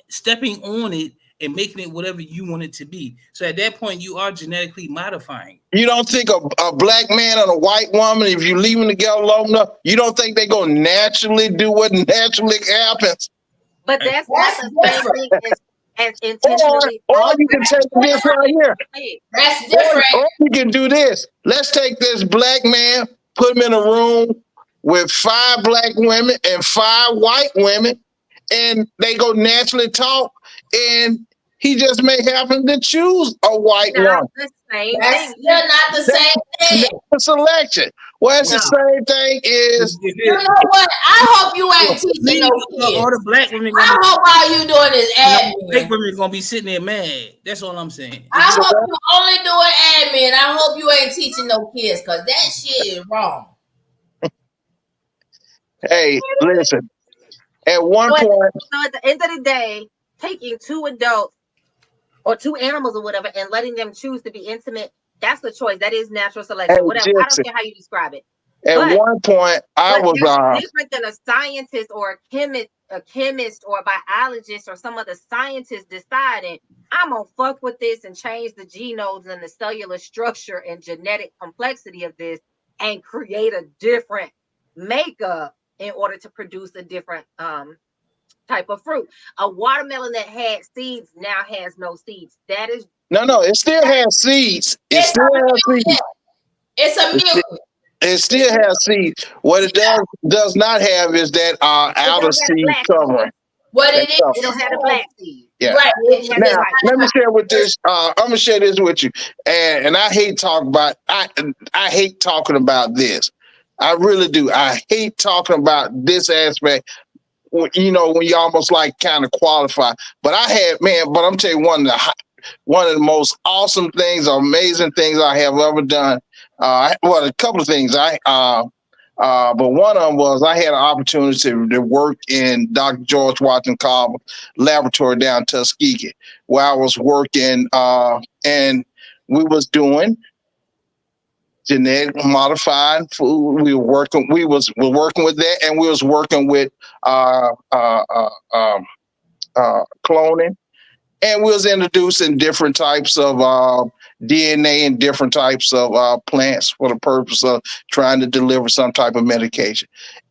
stepping on it and making it whatever you want it to be. So at that point, you are genetically modifying. You don't think a black man and a white woman, if you leave them together long enough, you don't think they're going to naturally do what naturally happens? But that's not the same thing as intentionally. Or you can take this right here. That's different. Or you can do this. Let's take this black man, put him in a room with 5 black women and 5 white women, and they go naturally talk, and he just may happen to choose a white woman. That's still not the same thing. That's selection. Well, it's the same thing is. You know what? I hope you ain't teaching no kids. All the black women. I hope all you doing is admin. Black women are gonna be sitting there mad. That's all I'm saying. I hope you only doing admin. I hope you ain't teaching no kids, because that shit is wrong. Hey, listen. At one point. So at the end of the day, taking 2 adults or 2 animals or whatever and letting them choose to be intimate, that's the choice. That is natural selection. Whatever. I don't care how you describe it. At one point, I was different than a scientist or a chemist or a biologist or some other scientist deciding I'm gonna fuck with this and change the genomes and the cellular structure and genetic complexity of this and create a different makeup in order to produce a different type of fruit. A watermelon that had seeds now has no seeds. That is no. It still has seeds. It still has seeds. It's a mutant. It still has seeds. What it does not have is that outer seed covering. What it is, it don't have the black seed. Yeah. Right. Now, let me share with this. I'm gonna share this with you. And I hate talking about. I hate talking about this. I really do. I hate talking about this aspect. You know, when you almost like kind of qualify. But but I'm telling you, one of the most awesome things, amazing things I have ever done. Well, a couple of things. But one of them was I had an opportunity to work in Dr. George Washington Carver's laboratory down in Tuskegee, where I was working, and we was doing genetic modified food. We're working with that, and we was working with cloning, and we was introducing different types of DNA and different types of plants for the purpose of trying to deliver some type of medication.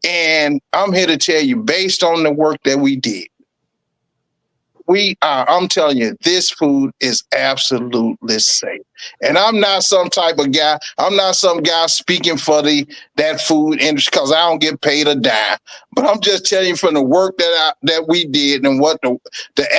And I'm here to tell you, based on the work that we did, I'm telling you, this food is absolutely safe. And I'm not some type of guy. I'm not some guy speaking for that food industry, because I don't get paid a dime. But I'm just telling you from the work that we did and what the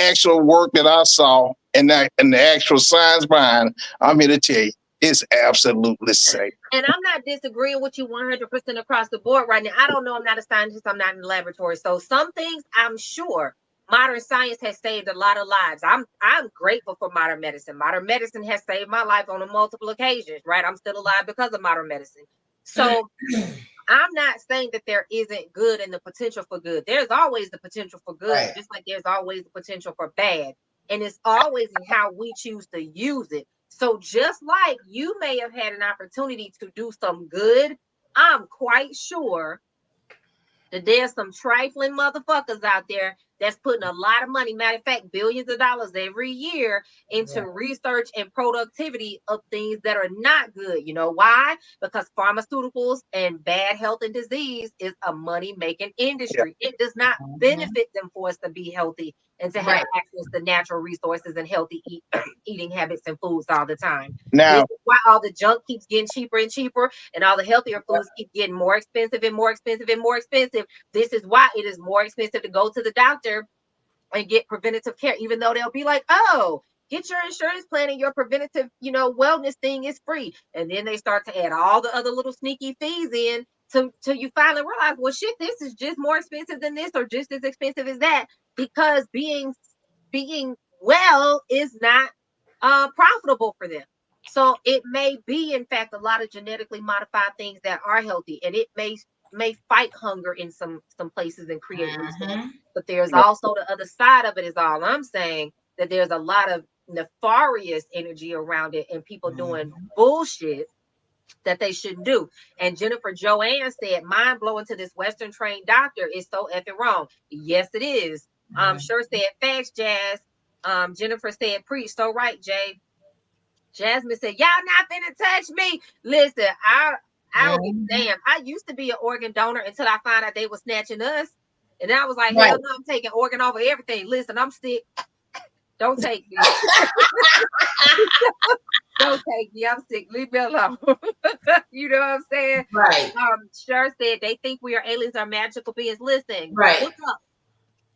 actual work that I saw and the actual science behind it, I'm here to tell you, it's absolutely safe. And I'm not disagreeing with you 100% across the board right now. I don't know. I'm not a scientist. I'm not in the laboratory. So some things I'm sure modern science has saved a lot of lives. I'm grateful for modern medicine. Modern medicine has saved my life on multiple occasions, right? I'm still alive because of modern medicine. So I'm not saying that there isn't good and the potential for good. There's always the potential for good, right, just like there's always the potential for bad. And it's always in how we choose to use it. So just like you may have had an opportunity to do some good, I'm quite sure that there's some trifling motherfuckers out there that's putting a lot of money, matter of fact, billions of dollars every year into research and productivity of things that are not good. You know why? Because pharmaceuticals and bad health and disease is a money-making industry. It does not benefit them for us to be healthy and to have access to natural resources and healthy eating habits and foods all the time. Now, this is why all the junk keeps getting cheaper and cheaper, and all the healthier foods keep getting more expensive and more expensive and more expensive. This is why it is more expensive to go to the doctor and get preventative care, even though they'll be like, oh, get your insurance plan and your preventative, wellness thing is free. And then they start to add all the other little sneaky fees in till you finally realize, well, shit, this is just more expensive than this or just as expensive as that, because being well is not profitable for them. So it may be, in fact, a lot of genetically modified things that are healthy, and it may may fight hunger in some places and create results. Mhm. But there's also the other side of it, is all I'm saying, that there's a lot of nefarious energy around it and people doing bullshit that they shouldn't do. And Jennifer Joanne said, mind blowing to this Western trained doctor is so effing wrong. Yes, it is. Sure said, facts, Jazz. Jennifer said, preach. So right, Jay. Jasmine said, y'all not finna touch me. Listen, I don't give a damn. I used to be an organ donor until I found out they were snatching us. And I was like, Right. hell no, I'm taking organ over everything. Listen, I'm sick. Don't take me. Don't take me. I'm sick. Leave me alone. You know what I'm saying? Right. Sure said they think we are aliens or magical beings. Listen, Right. look up.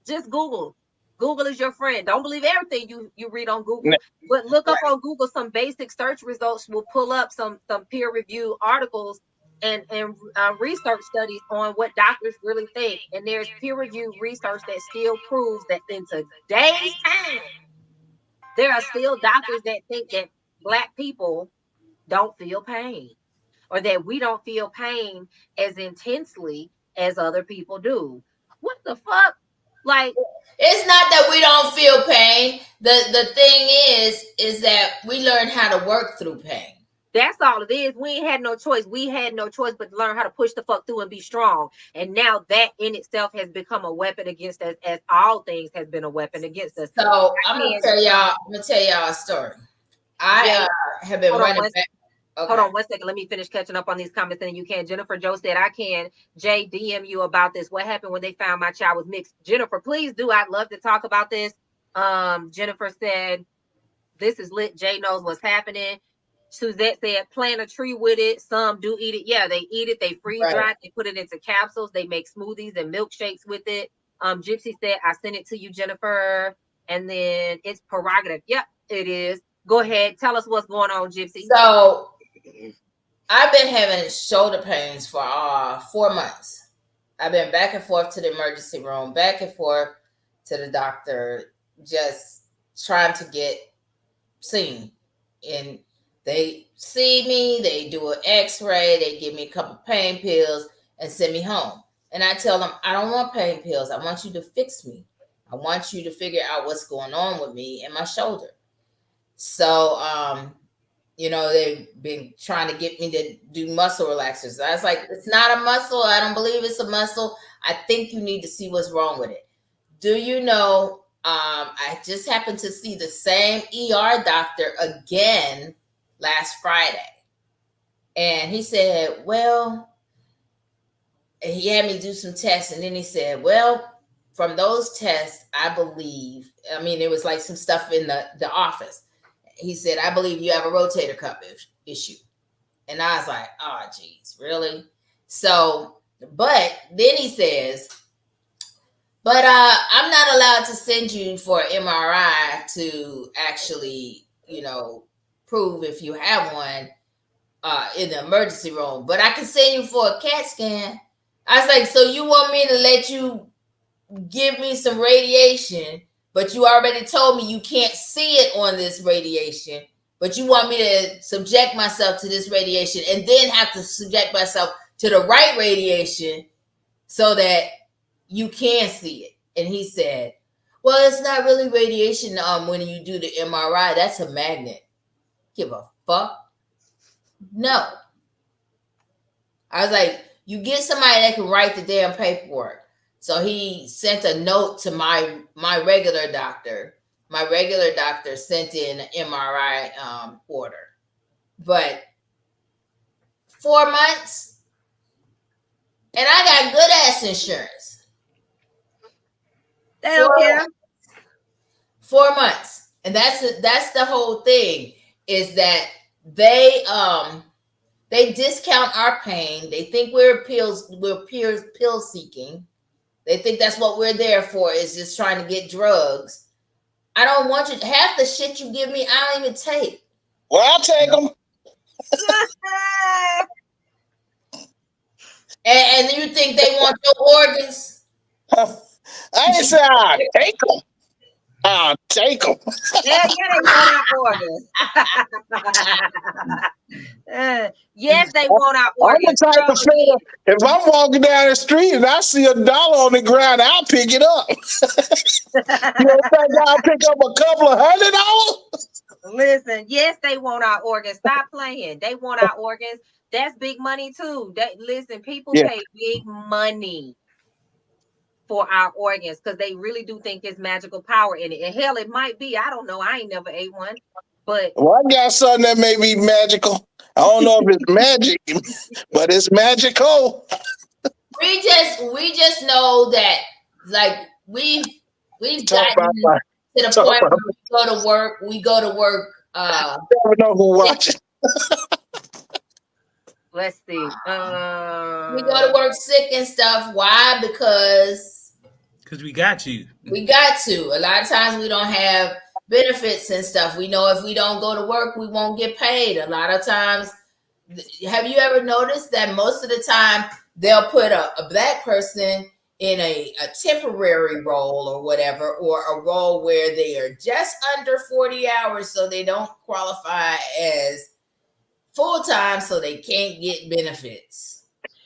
Just Google. Google is your friend. Don't believe everything you read on Google, but look up on Google. Some basic search results will pull up some peer review articles and research studies on what doctors really think. And there's peer review research that still proves that in today's time, there are still doctors that think that Black people don't feel pain, or that we don't feel pain as intensely as other people do. What the fuck? Like, it's not that we don't feel pain. The thing is that we learn how to work through pain. that's all it is. We ain't had no choice. We had no choice but to learn how to push the fuck through and be strong. And now that in itself has become a weapon against us, as all things has been a weapon against us. So I'm gonna tell y'all a story. I have been running back. Okay. Hold on 1 second. Let me finish catching up on these comments, and you can. Jennifer Joe said, I can. Jay, DM you about this. What happened when they found my child was mixed? Jennifer, please do. I'd love to talk about this. Jennifer said, this is lit. Jay knows what's happening. Suzette said, plant a tree with it. Some do eat it. Yeah, they eat it. They freeze dry it. They put it into capsules. They make smoothies and milkshakes with it. Gypsy said, I sent it to you, Jennifer. And then it's prerogative. Yep, it is. Go ahead. Tell us what's going on, Gypsy. So I've been having shoulder pains for 4 months. I've been back and forth to the emergency room, back and forth to the doctor, just trying to get seen. And they see me, they do an x-ray, they give me a couple pain pills and send me home. And I tell them, I don't want pain pills. I want you to fix me. I want you to figure out what's going on with me and my shoulder. So, they've been trying to get me to do muscle relaxers. I was like, it's not a muscle. I don't believe it's a muscle. I think you need to see what's wrong with it. Do you know, I just happened to see the same ER doctor again last Friday. And he said, well, he had me do some tests. And then he said, well, from those tests, I believe, it was like some stuff in the office. He said, I believe you have a rotator cuff issue. And I was like, oh, geez, really? So, but then he says, but I'm not allowed to send you for an MRI to actually, prove if you have one in the emergency room. But I can send you for a CAT scan. I was like, so you want me to let you give me some radiation, but you already told me you can't see it on this radiation, but you want me to subject myself to this radiation and then have to subject myself to the right radiation so that you can see it. And he said, well, it's not really radiation when you do the MRI. That's a magnet. Give a fuck? No. I was like, you get somebody that can write the damn paperwork. So he sent a note to my regular doctor. My regular doctor sent in an MRI order. But 4 months, and I got good ass insurance. They don't care. 4 months, and that's the whole thing. Is that they discount our pain. They think we're pill seeking. They think that's what we're there for, is just trying to get drugs. I don't want you. Half the shit you give me, I don't even take. Well, I'll take them. And you think they want your organs? I didn't say I'll take them. I'll take them. Yeah, they want our organs. Yes, they want our I'm organs. the type Girl, of fella, if I'm walking down the street and I see $1 on the ground, I'll pick it up. You don't think I'll pick up a couple of $100? listen, yes, they want our organs. Stop playing. They want our organs. That's big money too. Listen, people Yeah. pay big money for our organs because they really do think it's magical power in it. And hell, it might be. I don't know. I ain't never ate one, but Well, I got something that may be magical. I don't know if it's magic, but it's magical. We just know that like we've Talk gotten about my, to the talk point about, where we go to work I never know who watching. let's see. we go to work sick and stuff. Why? Because we got you. we got to. A lot of times we don't have benefits and stuff. We know if we don't go to work, we won't get paid. A lot of times, have you ever noticed that most of the time they'll put a black person in a temporary role or whatever, or a role where they are just under 40 hours, so they don't qualify as full time, so they can't get benefits.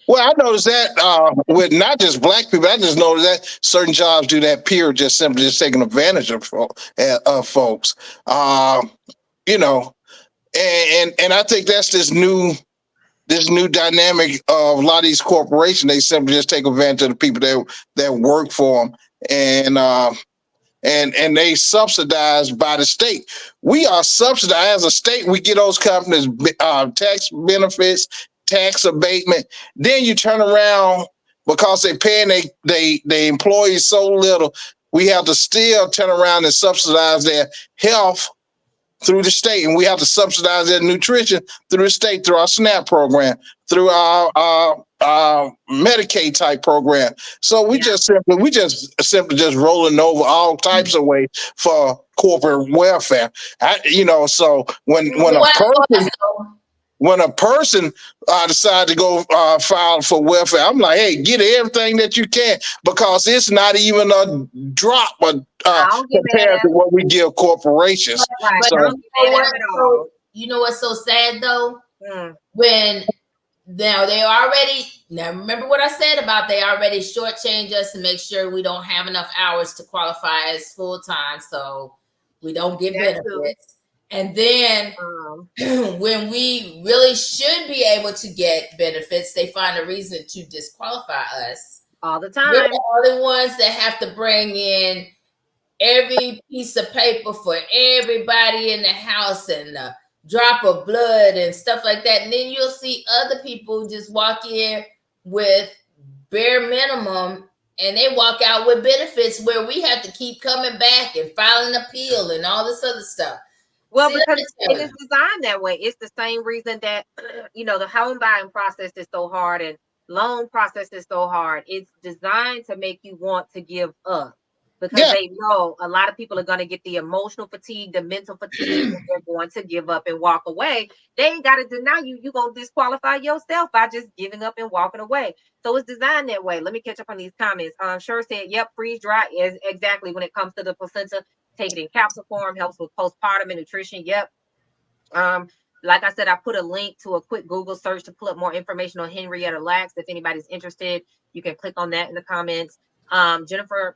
Well, I noticed that with not just black people, I just noticed that certain jobs do that. Period, just simply just taking advantage of folks. You know, and I think that's this new dynamic of a lot of these corporations. They simply just take advantage of the people that work for them, and they subsidized by the state. We are subsidized as a state. We get those companies tax benefits, tax abatement. Then you turn around because they're paying they employees so little. We have to still turn around and subsidize their health through the state, and we have to subsidize their nutrition through the state, through our SNAP program, through our Medicaid type program. So we just simply just rolling over all types of ways for corporate welfare. So when a person decide to go file for welfare, I'm like, hey, get everything that you can, because it's not even a drop compared to what we give corporations. You know what's so sad though? When now remember what I said about they already shortchange us to make sure we don't have enough hours to qualify as full time, so we don't get benefits. And then when we really should be able to get benefits, they find a reason to disqualify us all the time. We're the only ones that have to bring in every piece of paper for everybody in the house and a drop of blood and stuff like that. And then you'll see other people just walk in with bare minimum and they walk out with benefits where we have to keep coming back and filing an appeal and all this other stuff. Well, because it is designed that way. It's the same reason that, the home buying process is so hard and loan process is so hard. It's designed to make you want to give up because they know a lot of people are going to get the emotional fatigue, the mental fatigue, and they're going to give up and walk away. They ain't got to deny you. You're going to disqualify yourself by just giving up and walking away. So it's designed that way. Let me catch up on these comments. Sure said, yep, freeze dry is exactly when it comes to the placenta. Take it in capsule form, helps with postpartum and nutrition. Yep. Like I said, I put a link to a quick Google search to pull up more information on Henrietta Lacks. If anybody's interested, you can click on that in the comments. Jennifer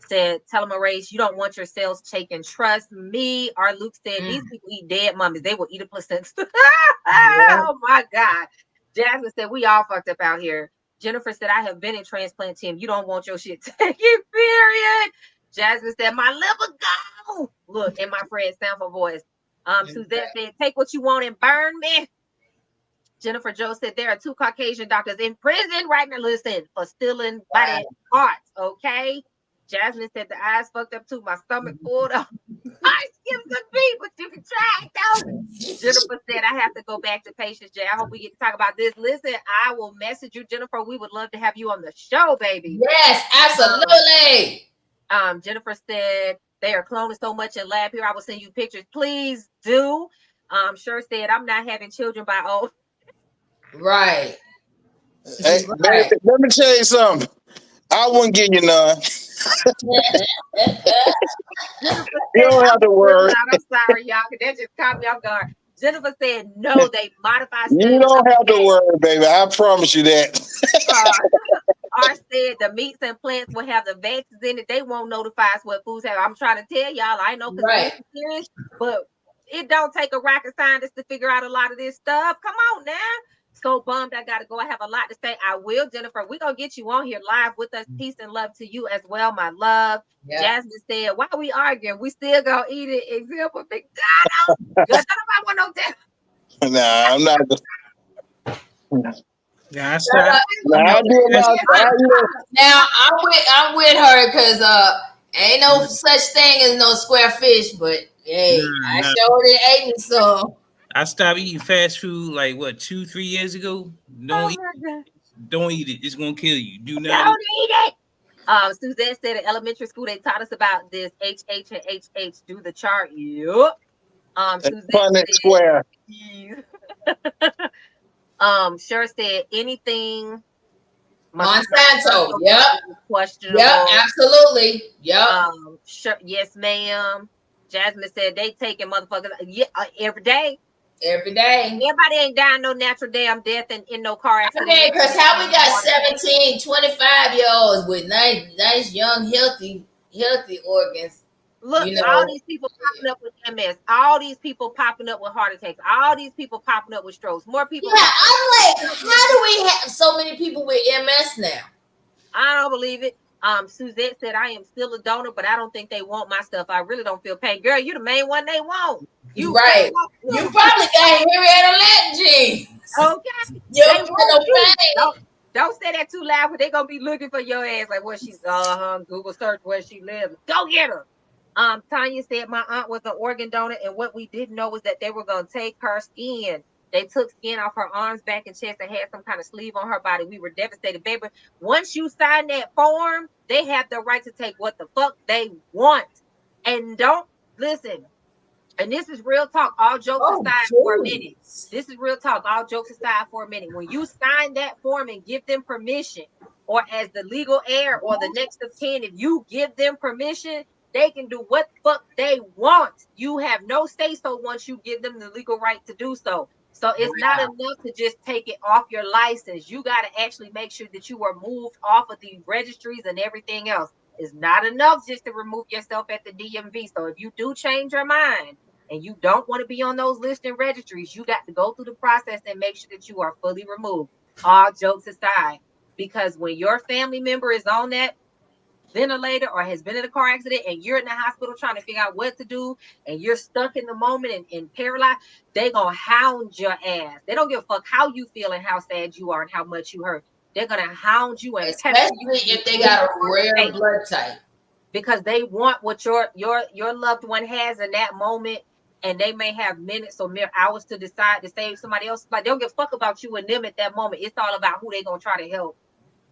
said, telomerase, you don't want your cells taken. Trust me. Our Luke said, these people eat dead mummies. They will eat a placenta. Oh my God. Jasmine said, we all fucked up out here. Jennifer said, I have been in transplant team. You don't want your shit taken, period. Jasmine said, my liver go. Look, and my friend Sample voice. Suzette said, take what you want and burn me. Jennifer Joe said, there are 2 Caucasian doctors in prison right now, listen, for stealing body parts, okay? Jasmine said, the eyes fucked up too. My stomach pulled up. I skipped the beat, but you can try it, though. Jennifer said, I have to go back to Patience J. I hope we get to talk about this. Listen, I will message you, Jennifer. We would love to have you on the show, baby. Yes, absolutely. Jennifer said they are cloning so much in lab here. I will send you pictures. Please do. Sure said I'm not having children by old. Right. Hey, baby, let me tell you something. I wouldn't give you none. You don't have to worry. I'm sorry, y'all, because that just caught me off guard. Jennifer said no. They modify You studies. don't have to worry, baby. I promise you that. R said the meats and plants will have the vaccines in it. They won't notify us what foods have. I'm trying to tell y'all, I know conspiracy theories, but it don't take a rocket scientist to figure out a lot of this stuff. Come on now. So bummed I gotta go. I have a lot to say. I will, Jennifer. We're gonna get you on here live with us. Peace and love to you as well, my love. Yeah. Jasmine said, why are we arguing? We still gonna eat it. Except for McDonald's. Because I want no damn. Nah, I'm not. Yeah, now I'm with her because ain't no such thing as no square fish, but hey, I sure did ate me some. I stopped eating fast food like what 2-3 years ago. Don't eat it. It's gonna kill you. Do not eat it. Suzette said in elementary school they taught us about this HH and HH. Do the chart. Yup. Suzette square. Sure said anything. Monsanto. Yep. Questionable. Yep. Absolutely. Yep. Sure. Yes, ma'am. Jasmine said they taking motherfuckers every day. Every day. Everybody ain't dying no natural damn death in no car accident. Okay, because how we got 17, 25-year-olds with nice, young, healthy organs. Look, all these people popping up with MS. All these people popping up with heart attacks. All these people popping up with strokes. More people. Yeah, I'm like, how do we have so many people with MS now? I don't believe it. Suzette said, I am still a donor, but I don't think they want my stuff. I really don't feel pain. Girl, you the main one they want. You right. You probably got Henrietta Lacks genes. Okay. You don't feel no pain. Don't say that too loud, but they're gonna be looking for your ass like where she's Google search where she lives. Go get her. Tanya said my aunt was an organ donor, and what we didn't know was that they were gonna take her skin. They took skin off her arms, back, and chest, and had some kind of sleeve on her body. We were devastated, baby. Once you sign that form, they have the right to take what the fuck they want. And don't listen. And this is real talk. All jokes aside for a minute. This is real talk. All jokes aside for a minute. When you sign that form and give them permission, or as the legal heir or the next of kin, if you give them permission, they can do what the fuck they want. You have no say so once you give them the legal right to do so. So it's not enough to just take it off your license. You got to actually make sure that you are moved off of the registries and everything else. It's not enough just to remove yourself at the DMV. So if you do change your mind and you don't want to be on those lists and registries, you got to go through the process and make sure that you are fully removed. All jokes aside, because when your family member is on that ventilator or has been in a car accident and you're in the hospital trying to figure out what to do and you're stuck in the moment and paralyzed, they gonna hound your ass. They don't give a fuck how you feel and how sad you are and how much you hurt. They're gonna hound you, and especially if they got a rare blood type, because they want what your loved one has in that moment, and they may have minutes or mere hours to decide to save somebody else. Like, they don't give a fuck about you and them at that moment. It's all about who they gonna try to help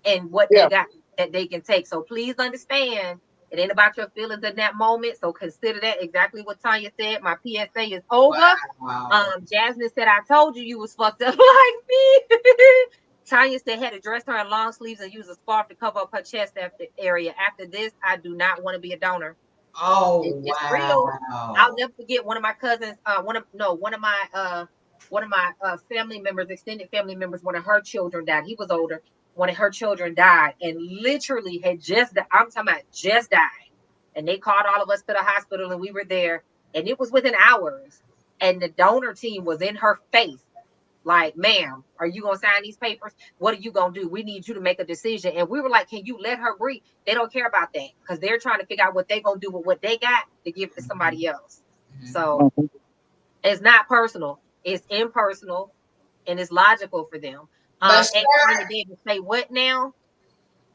and what they got that they can take. So please understand, it ain't about your feelings in that moment. So consider that exactly what Tanya said. My PSA is over. Wow. Jasmine said, I told you was fucked up like me. Tanya said, had to dress her in long sleeves and use a scarf to cover up her chest area. After this, I do not want to be a donor. Oh, it's real. I'll never forget one of my cousins, one of my family members, extended family members, one of her children died. He was older. One of her children died and literally had just died. I'm talking about just died. And they called all of us to the hospital and we were there, and it was within hours. And the donor team was in her face. Like, ma'am, are you going to sign these papers? What are you going to do? We need you to make a decision. And we were like, can you let her breathe? They don't care about that because they're trying to figure out what they're going to do with what they got to give to somebody else. So it's not personal. It's impersonal and it's logical for them. But say what now?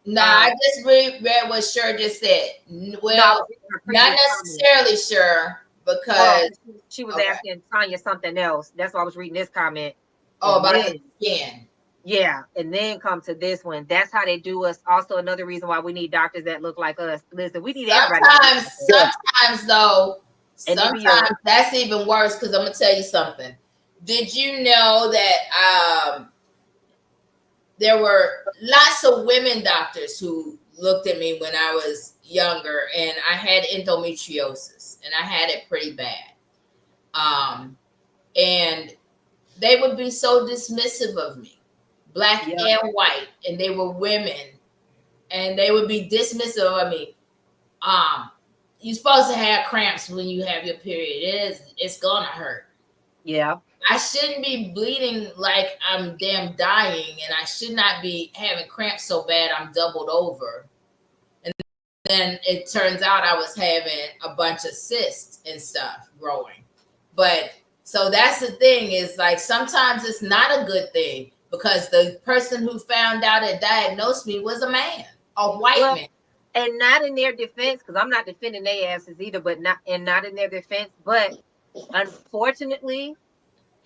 No, I just read what Sher just said. Well, not necessarily sure, because she was asking Tanya something else. That's why I was reading this comment. Oh, about the skin. Yeah, and then come to this one. That's how they do us. Also, another reason why we need doctors that look like us. Listen, we need everybody. Sometimes though, sometimes that's even worse, because I'm gonna tell you something. Did you know that there were lots of women doctors who looked at me when I was younger, and I had endometriosis, and I had it pretty bad. and they would be so dismissive of me, black Yeah. and white, and they were women, and they would be dismissive of me. You're supposed to have cramps when you have your period. It's gonna hurt. Yeah. I shouldn't be bleeding like I'm damn dying, and I should not be having cramps so bad I'm doubled over. And then it turns out I was having a bunch of cysts and stuff growing. But so that's the thing, is like sometimes it's not a good thing, because the person who found out and diagnosed me was a man, a white man. And not in their defense, because I'm not defending their asses either, but not in their defense. But unfortunately,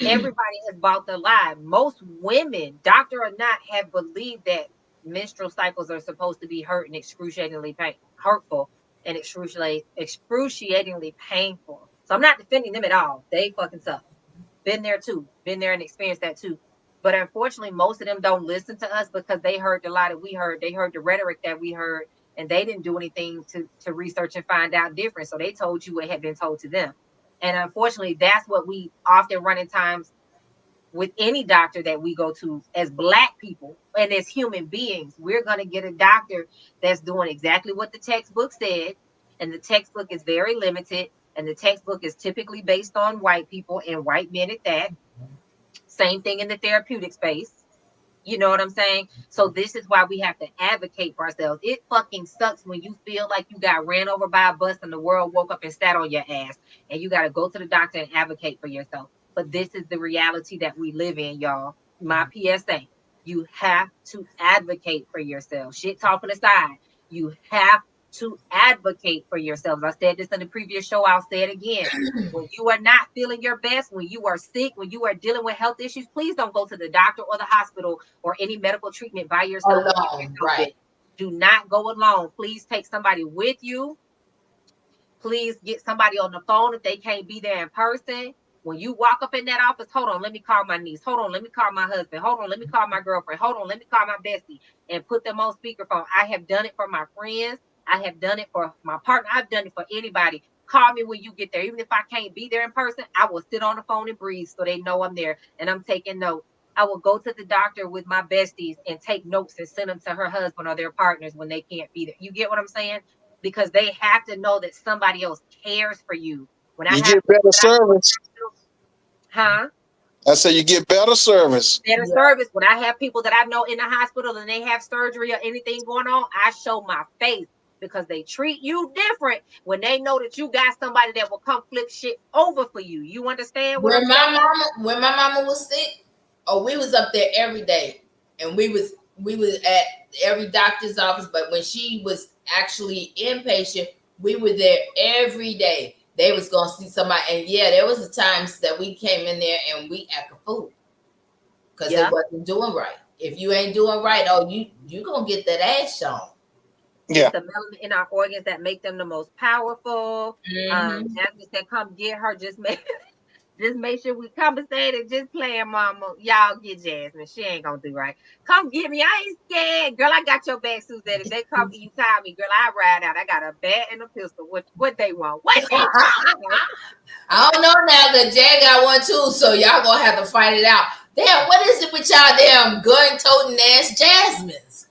everybody has bought the lie. Most women, doctor or not, have believed that menstrual cycles are supposed to be excruciatingly hurtful and excruciatingly painful. So I'm not defending them at all. They fucking suck. Been there too. Been there and experienced that too. But unfortunately, most of them don't listen to us because they heard the lie that we heard. They heard the rhetoric that we heard, and they didn't do anything to research and find out different. So they told you what had been told to them. And unfortunately, that's what we often run in times with any doctor that we go to as Black people and as human beings. We're going to get a doctor that's doing exactly what the textbook said. And the textbook is very limited. And the textbook is typically based on white people and white men at that. Same thing in the therapeutic space. You know what I'm saying? So this is why we have to advocate for ourselves. It fucking sucks when you feel like you got ran over by a bus and the world woke up and sat on your ass, and you got to go to the doctor and advocate for yourself. But this is the reality that we live in, y'all. My PSA, you have to advocate for yourself. Shit talking aside, you have to advocate for yourselves. I said this in the previous show. I'll say it again. When you are not feeling your best, when you are sick, when you are dealing with health issues, please don't go to the doctor or the hospital or any medical treatment by yourself. Alone, right? Do not go alone. Please take somebody with you. Please get somebody on the phone if they can't be there in person. When you walk up in that office, hold on, let me call my niece. Hold on, let me call my husband. Hold on, let me call my girlfriend. Hold on, let me call my bestie, and put them on speakerphone. I have done it for my friends. I have done it for my partner. I've done it for anybody. Call me when you get there. Even if I can't be there in person, I will sit on the phone and breathe so they know I'm there and I'm taking notes. I will go to the doctor with my besties and take notes and send them to her husband or their partners when they can't be there. You get what I'm saying? Because they have to know that somebody else cares for you. When I get better service. Huh? I say you get better service. Better service. When I have people that I know in the hospital and they have surgery or anything going on, I show my face, because they treat you different when they know that you got somebody that will come flip shit over for you. You understand what When my mama was sick, we was up there every day, and we was at every doctor's office. But when she was actually inpatient, we were there every day. They was gonna see somebody, and yeah, there was the times that we came in there and we act a fool because they wasn't doing right. If you ain't doing right, you gonna get that ass shown. It's the melanin in our organs that make them the most powerful. Jasmine said, "Come get her." Just make sure we compensate and just playing, mama. Y'all get Jasmine. She ain't gonna do right. Come get me. I ain't scared, girl. I got your back, Suzette. If they come and you call me, girl, I ride out. I got a bat and a pistol. What they want? What they want? I don't know now that Jay got one too, so y'all gonna have to fight it out. Damn, what is it with y'all damn gun-toting ass Jasmines?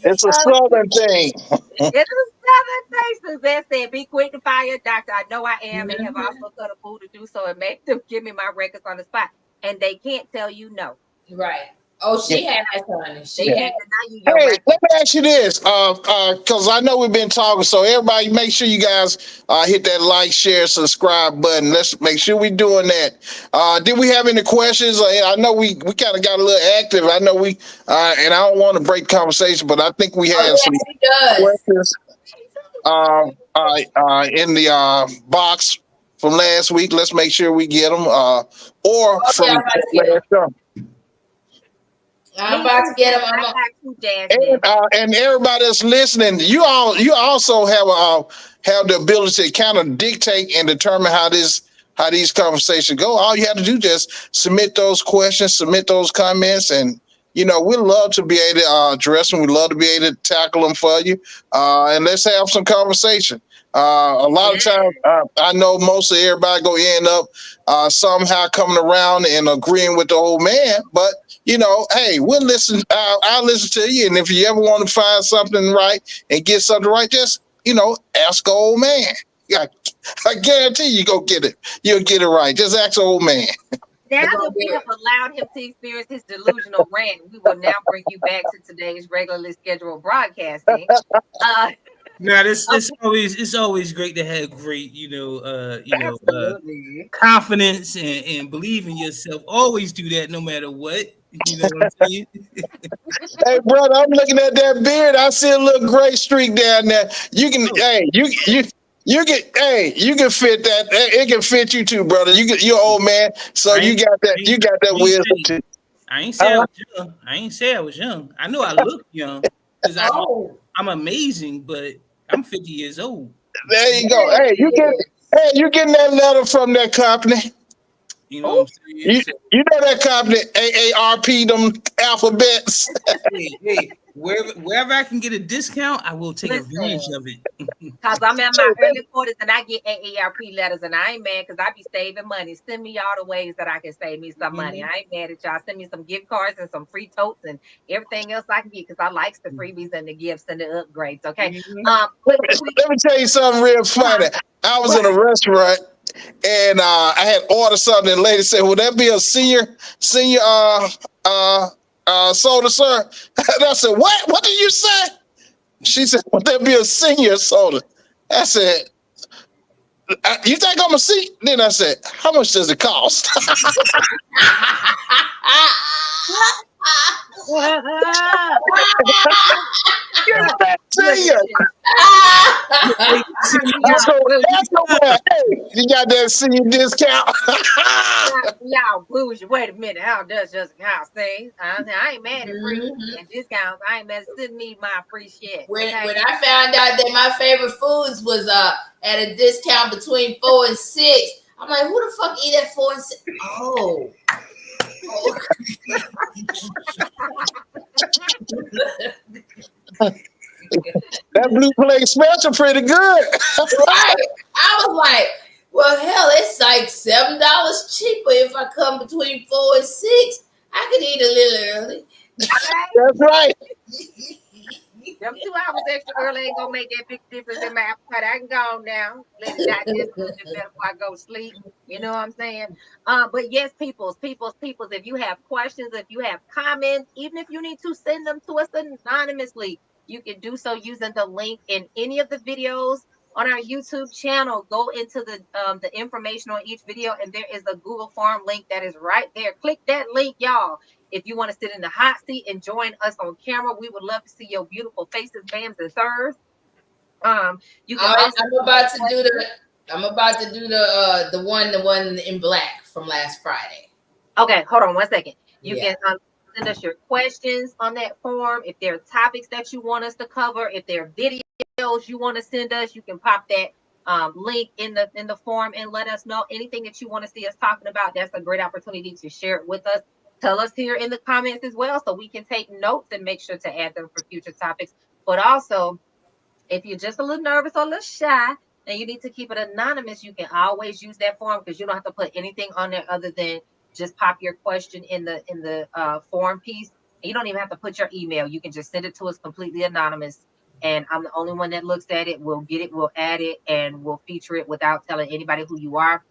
It's a southern thing. It's a southern thing. Suzette said, "Be quick to fire a doctor. I know I am, and have also cut a fool to do so, and make them give me my records on the spot. And they can't tell you no." Right. Oh, she has, honey. She They has. can't deny you your Hey, records. let me ask you this, because I know we've been talking, so everybody make sure you guys hit that like, share, subscribe button. Let's make sure we're doing that. Did we have any questions? I know we kind of got a little active. I know we, and I don't want to break conversation, but I think we had some questions in the box from last week. Let's make sure we get them, or from last show. I'm about to get them. And everybody that's listening, you also have the ability to kind of dictate and determine how these conversations go. All you have to do is just submit those questions, submit those comments, and we love to be able to address them. We love to be able to tackle them for you. And let's have some conversation. A lot of times, I know most of everybody go end up somehow coming around and agreeing with the old man. But hey, we'll listen. I'll listen to you. And if you ever want to find something right and get something right, just ask an old man. Yeah, I guarantee you go get it. You'll get it right. Just ask an old man. Now that we have allowed him to experience his delusional rant, we will now bring you back to today's regularly scheduled broadcasting. Now, it's always great to have great, confidence and believe in yourself. Always do that, no matter what. You know what I'm saying? Hey, brother, I'm looking at that beard. I see a little gray streak down there. You can, you can fit that. It can fit you too, brother. You're an old man, so you got that wisdom too. I ain't say I was young. I ain't say I was young. I know I look young because I'm amazing, but I'm 50 years old. There you go. Hey, you getting that letter from that company? You know what I'm saying? You know that company, AARP, them alphabets. hey, wherever I can get a discount, I will take advantage of it. Because I'm in my early 40s and I get AARP letters, and I ain't mad because I be saving money. Send me all the ways that I can save me some money. I ain't mad at y'all. Send me some gift cards and some free totes and everything else I can get because I like the freebies and the gifts and the upgrades. Okay. Let me tell you something real funny. I was in a restaurant and I had ordered something, and the lady said, "Will that be a senior soda, sir?" And I said, "What? What did you say?" She said, "Will that be a senior soda?" I said, "You think I'm a senior?" Then I said, "How much does it cost?" Senior. You got that senior discount. Y'all bougie. Wait a minute. How does just count? See, I ain't mad at free and discounts. I ain't mad at sending me my free shit. When I found out that my favorite foods was at a discount between 4 and 6, I'm like, who the fuck eat at 4 and 6? Oh. That blue plate special pretty good. Right. I was like, well, hell, it's like $7 cheaper if I come between 4 and 6. I could eat a little early. That's right. Them 2 hours extra early ain't gonna make that big difference in my appetite. I can go now. Let it digest a little bit better before I go to sleep. You know what I'm saying? But yes, peoples, if you have questions, if you have comments, even if you need to send them to us anonymously, you can do so using the link in any of the videos on our YouTube channel. Go into the information on each video, and there is a Google form link that is right there. Click that link, y'all. If you want to sit in the hot seat and join us on camera, we would love to see your beautiful faces, ma'ams and sirs. You can I'm about to do the one in black from last Friday. Okay, hold on one second. You can send us your questions on that form. If there are topics that you want us to cover, if there are videos you want to send us, you can pop that link in the form and let us know anything that you want to see us talking about. That's a great opportunity to share it with us. Tell us here in the comments as well so we can take notes and make sure to add them for future topics. But also, if you're just a little nervous or a little shy and you need to keep it anonymous, you can always use that form because you don't have to put anything on there other than just pop your question in the form piece. And you don't even have to put your email. You can just send it to us completely anonymous. And I'm the only one that looks at it. We'll get it, we'll add it, and we'll feature it without telling anybody who you are.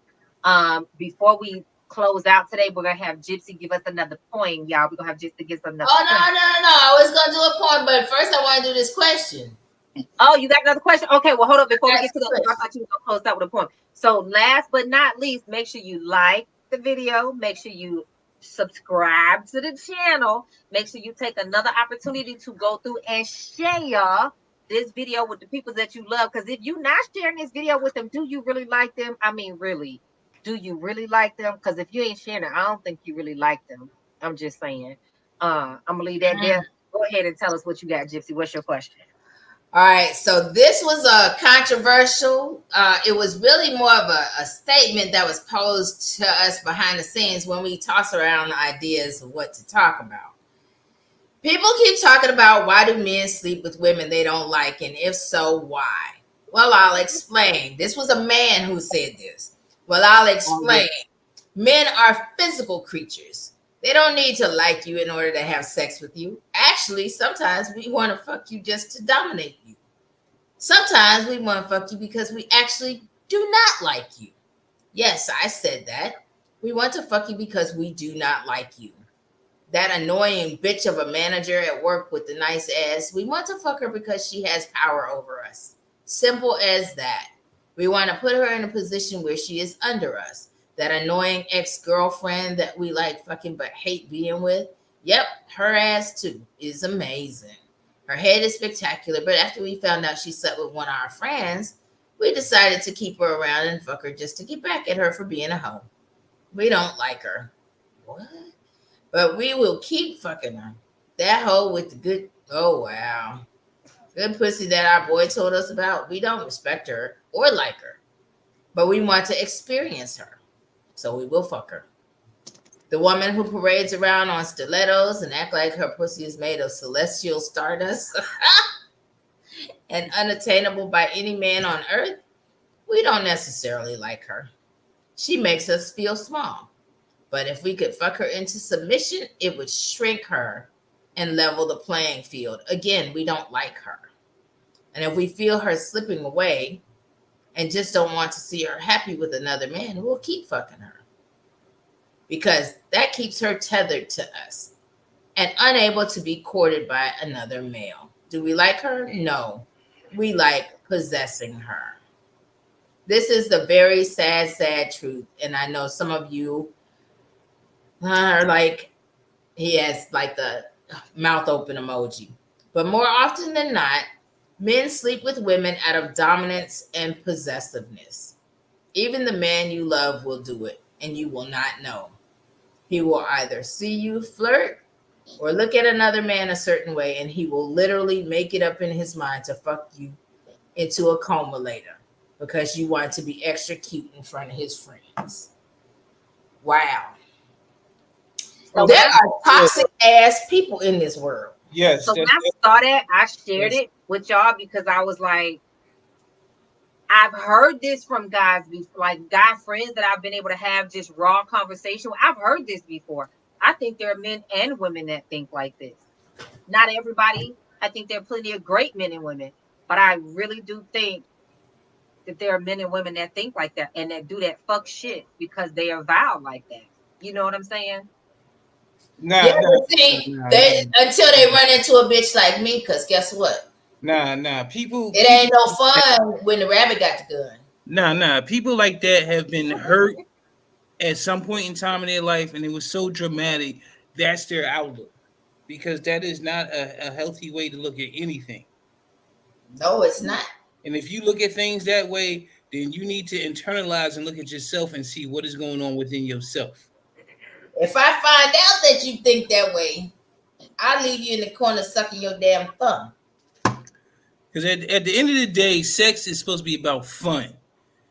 Before we close out today, we're gonna have Gypsy give us another poem, y'all. We're gonna have Gypsy give us another poem. No. I was gonna do a poem, but first I want to do this question. Oh, you got another question? Okay, well, hold up before we get to the. I thought you were gonna close out with a poem. So, last but not least, make sure you like the video. Make sure you subscribe to the channel. Make sure you take another opportunity to go through and share this video with the people that you love. Because if you're not sharing this video with them, do you really like them? I mean, really. Do you really like them? Because if you ain't sharing it, I don't think you really like them. I'm just saying. I'm gonna leave that there. Go ahead and tell us what you got, Gypsy. What's your question? All right, so this was controversial. It was really more of a statement that was posed to us behind the scenes when we toss around ideas of what to talk about. People keep talking about why do men sleep with women they don't like, and if so, why? Well, I'll explain. This was a man who said this. Well, I'll explain. Men are physical creatures. They don't need to like you in order to have sex with you. Actually, sometimes we want to fuck you just to dominate you. Sometimes we want to fuck you because we actually do not like you. Yes, I said that. We want to fuck you because we do not like you. That annoying bitch of a manager at work with the nice ass, we want to fuck her because she has power over us. Simple as that. We want to put her in a position where she is under us. That annoying ex-girlfriend that we like fucking but hate being with. Yep, her ass too is amazing. Her head is spectacular, but after we found out she slept with one of our friends, we decided to keep her around and fuck her just to get back at her for being a hoe. We don't like her. What? But we will keep fucking her. That hoe with the good, oh wow. Good pussy that our boy told us about. We don't respect her or like her. But we want to experience her. So we will fuck her. The woman who parades around on stilettos and act like her pussy is made of celestial stardust and unattainable by any man on earth, we don't necessarily like her. She makes us feel small. But if we could fuck her into submission, it would shrink her and level the playing field. Again, we don't like her. And if we feel her slipping away and just don't want to see her happy with another man, we'll keep fucking her. Because that keeps her tethered to us and unable to be courted by another male. Do we like her? No. We like possessing her. This is the very sad, sad truth. And I know some of you are like, he has like the mouth open emoji. But more often than not, men sleep with women out of dominance and possessiveness. Even the man you love will do it, and you will not know. He will either see you flirt or look at another man a certain way, and he will literally make it up in his mind to fuck you into a coma later because you want to be extra cute in front of his friends. Wow. So There are toxic ass people in this world. Yes. So when I saw that, I shared it with y'all because I was like, I've heard this from guys before, like guy friends that I've been able to have just raw conversation. I've heard this before. I think there are men and women that think like this. Not everybody. I think there are plenty of great men and women, but I really do think that there are men and women that think like that and that do that fuck shit because they are vowed like that. You know what I'm saying? Until they run into a bitch like me, because guess what? People. It ain't no fun when the rabbit got the gun. People like that have been hurt at some point in time in their life, and it was so dramatic. That's their outlook, because that is not a healthy way to look at anything. No, it's not. And if you look at things that way, then you need to internalize and look at yourself and see what is going on within yourself. If I find out that you think that way, I'll leave you in the corner sucking your damn thumb. Because at the end of the day, sex is supposed to be about fun.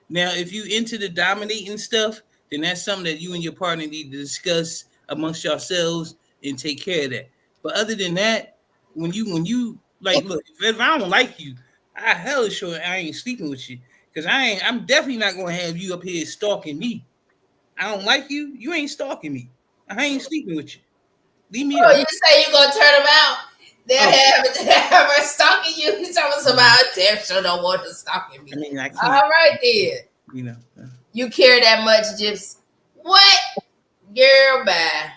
Now, if you into the dominating stuff, then that's something that you and your partner need to discuss amongst yourselves and take care of that. But other than that, when you like, look, if I don't like you, I hell sure I ain't sleeping with you. Because I'm definitely not gonna have you up here stalking me. I don't like you, you ain't stalking me. I ain't sleeping with you. Leave me alone. You say you're gonna turn them out. They'll have her stalking you. He's talking about damn sure don't want to stalking me. I mean, I can't. All right then. You know. You care that much, Gyps. What? Girl, bye.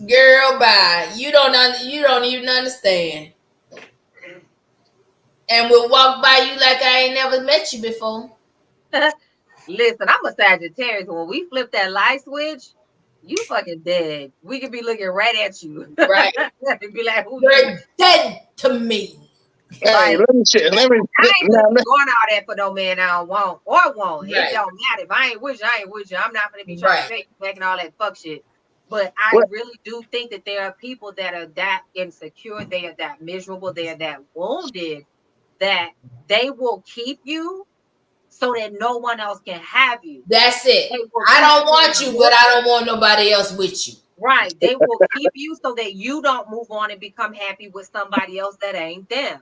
Girl, bye. You don't even understand. And we'll walk by you like I ain't never met you before. Listen, I'm a Sagittarius. When we flip that light switch, you fucking dead. We could be looking right at you. Right. And be like, you're dead to me. Hey, like, let me I ain't going all that for no man I don't want or won't. Right. It don't matter. If I ain't with you, I ain't with you. I'm not gonna be trying to fake back and all that fuck shit. But I really do think that there are people that are that insecure, they are that miserable, they are that wounded, that they will keep you so that no one else can have you. That's it. I don't want you, but I don't want nobody else with you. Right. They will keep you so that you don't move on and become happy with somebody else that ain't them.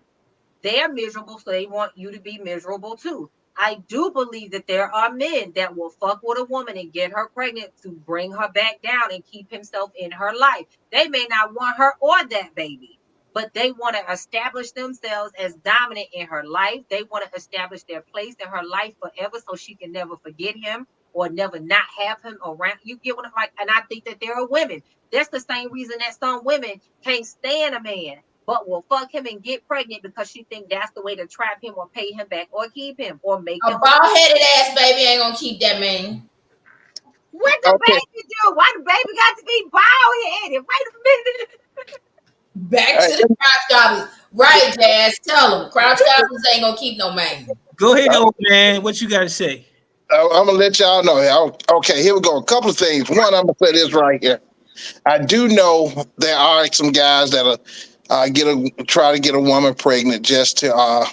They're miserable, so they want you to be miserable too. I do believe that there are men that will fuck with a woman and get her pregnant to bring her back down and keep himself in her life. They may not want her or that baby, but they want to establish themselves as dominant in her life. They want to establish their place in her life forever so she can never forget him or never not have him around. You get what I'm like? And I think that there are women. That's the same reason that some women can't stand a man but will fuck him and get pregnant because she think that's the way to trap him or pay him back or keep him or make A him. bald-headed ass baby ain't gonna keep that man. What the baby do? Why the baby got to be bald-headed? Wait a minute. Back to the crouch goblins. Right, Jazz. Tell them. Crouch goblins ain't gonna keep no man. Go ahead, old man. What you got to say? I'm gonna let y'all know. Okay, here we go. A couple of things. One, I'm gonna say this right here. I do know there are some guys that try to get a woman pregnant just to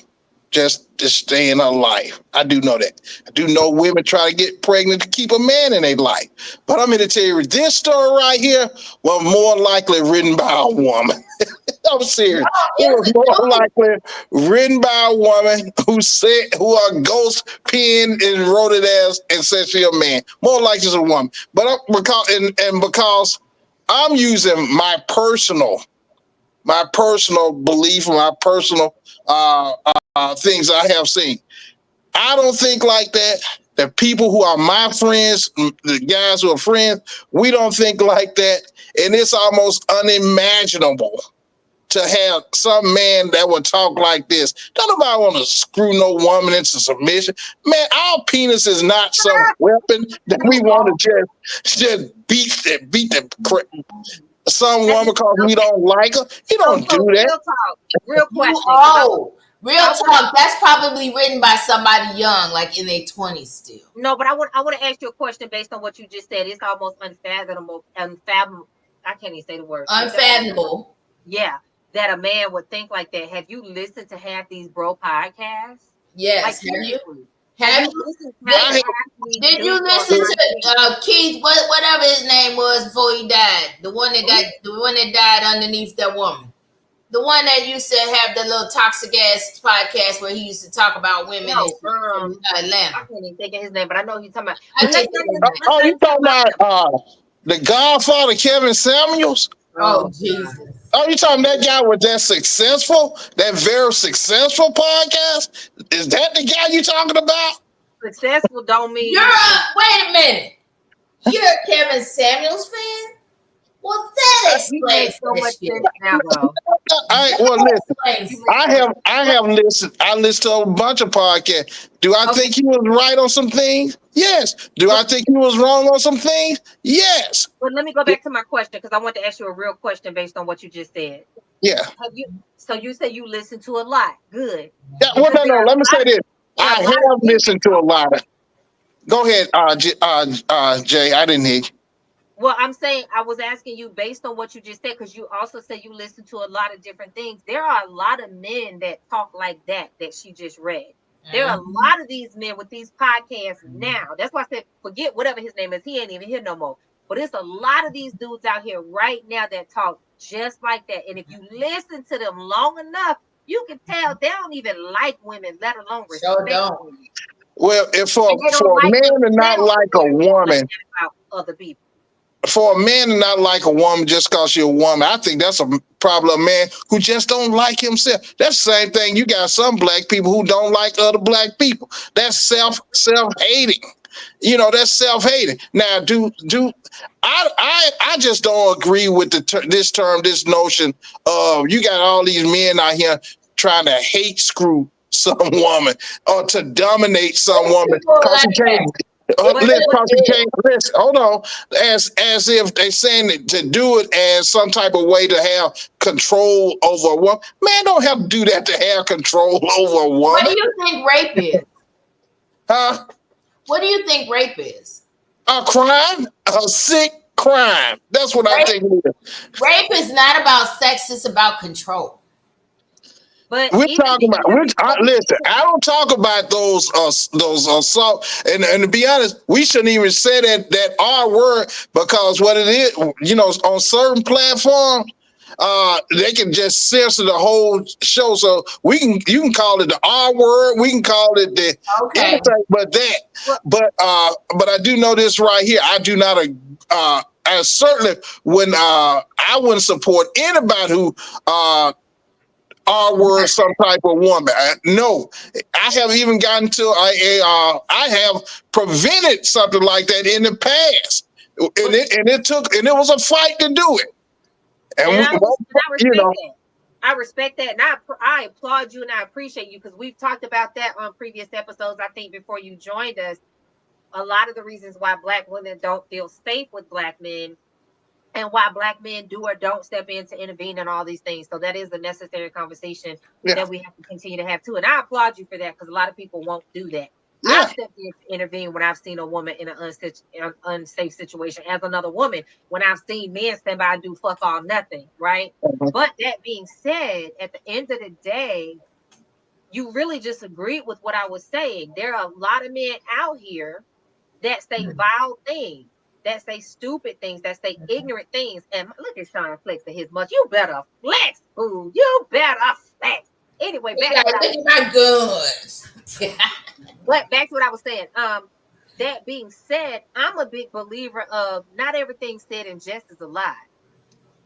stay in her life. I do know that. I do know women try to get pregnant to keep a man in their life. But I'm going to tell you, this story right here was more likely written by a woman. I'm serious. It was more likely written by a woman who a ghost penned and wrote it as and said she a man. More likely it's a woman. But because I'm using my personal belief, my personal things I have seen. I don't think like that. The people who are my friends, the guys who are friends, we don't think like that. And it's almost unimaginable to have some man that would talk like this. Don't nobody want to screw no woman into submission. Man, our penis is not some weapon that we want to just beat the some woman because we don't like her. You don't do that. Real talk. Real question. Real talk. That's probably written by somebody young, like in their 20s still. No, but I want to ask you a question based on what you just said. It's almost unfathomable. I can't even say the word. Unfathomable. Yeah, that a man would think like that. Have you listened to half these bro podcasts? Yes. Like, have you listened? Did you listen to Keith? Whatever his name was before he died. The one that died underneath that woman. The one that used to have the little toxic ass podcast where he used to talk about women in Atlanta. I can't even think of his name, but I know he's talking about. You talking about the Godfather Kevin Samuels? Oh Jesus! Oh, you talking that guy with that very successful podcast? Is that the guy you talking about? Successful don't mean wait a minute. You're a Kevin Samuels fan? Well, that explains so much now, though. Listen. I have listened. I listened to a bunch of podcasts. Do I think he was right on some things? Yes. Do I think he was wrong on some things? Yes. Well, let me go back to my question because I want to ask you a real question based on what you just said. Yeah. So you say you listen to a lot. Good. Yeah. Well, no. Let me say this. I have listened to a lot of. Go ahead, Jay. I didn't hear you. Well, I'm saying I was asking you based on what you just said, because you also said you listen to a lot of different things. There are a lot of men that talk like that she just read. There are a lot of these men with these podcasts now. That's why I said, forget whatever his name is. He ain't even here no more. But it's a lot of these dudes out here right now that talk just like that. And if you listen to them long enough, you can tell they don't even like women, let alone respect women. Well, if for a man to not like a woman, other people. For a man to not like a woman just because you're a woman, I think that's a problem. A man who just don't like himself. That's the same thing. You got some black people who don't like other black people. That's self-hating. That's self-hating. Now, I just don't agree with this notion of you got all these men out here trying to hate screw some woman or to dominate some woman. Listen, hold on. As if they're saying it to do it as some type of way to have control over a woman. Man, don't have to do that to have control over a woman. What do you think rape is? Huh? What do you think rape is? A crime, a sick crime. That's what I think it is. Rape is not about sex; it's about control. But we're even talking about. Listen, I don't talk about those assault. And to be honest, we shouldn't even say that R word, because what it is, on certain platforms, they can just censor the whole show. So you can call it the R word, we can call it the anything but that. Well, But I do know this right here. I do not. I certainly I wouldn't support anybody who R word some type of woman. No, I have even gotten to I have prevented something like that in the past, and it was a fight to do it. And I respect know, that. I respect that, and I applaud you, and I appreciate you, because we've talked about that on previous episodes. I think before you joined us, a lot of the reasons why Black women don't feel safe with Black men, and why Black men do or don't step in to intervene in all these things. So that is a necessary conversation that we have to continue to have too. And I applaud you for that, because a lot of people won't do that. Yeah. I've stepped in to intervene when I've seen a woman in an unsafe situation as another woman, when I've seen men stand by and do fuck all nothing, right? Mhm. But that being said, at the end of the day, you really just agreed with what I was saying. There are a lot of men out here that say vile things, that say stupid things, that say ignorant things. And look at Sean flexing his muscle. You better flex, boo. You better flex. Anyway, back to look at my guns. But back to what I was saying. That being said, I'm a big believer of not everything said in jest is a lie.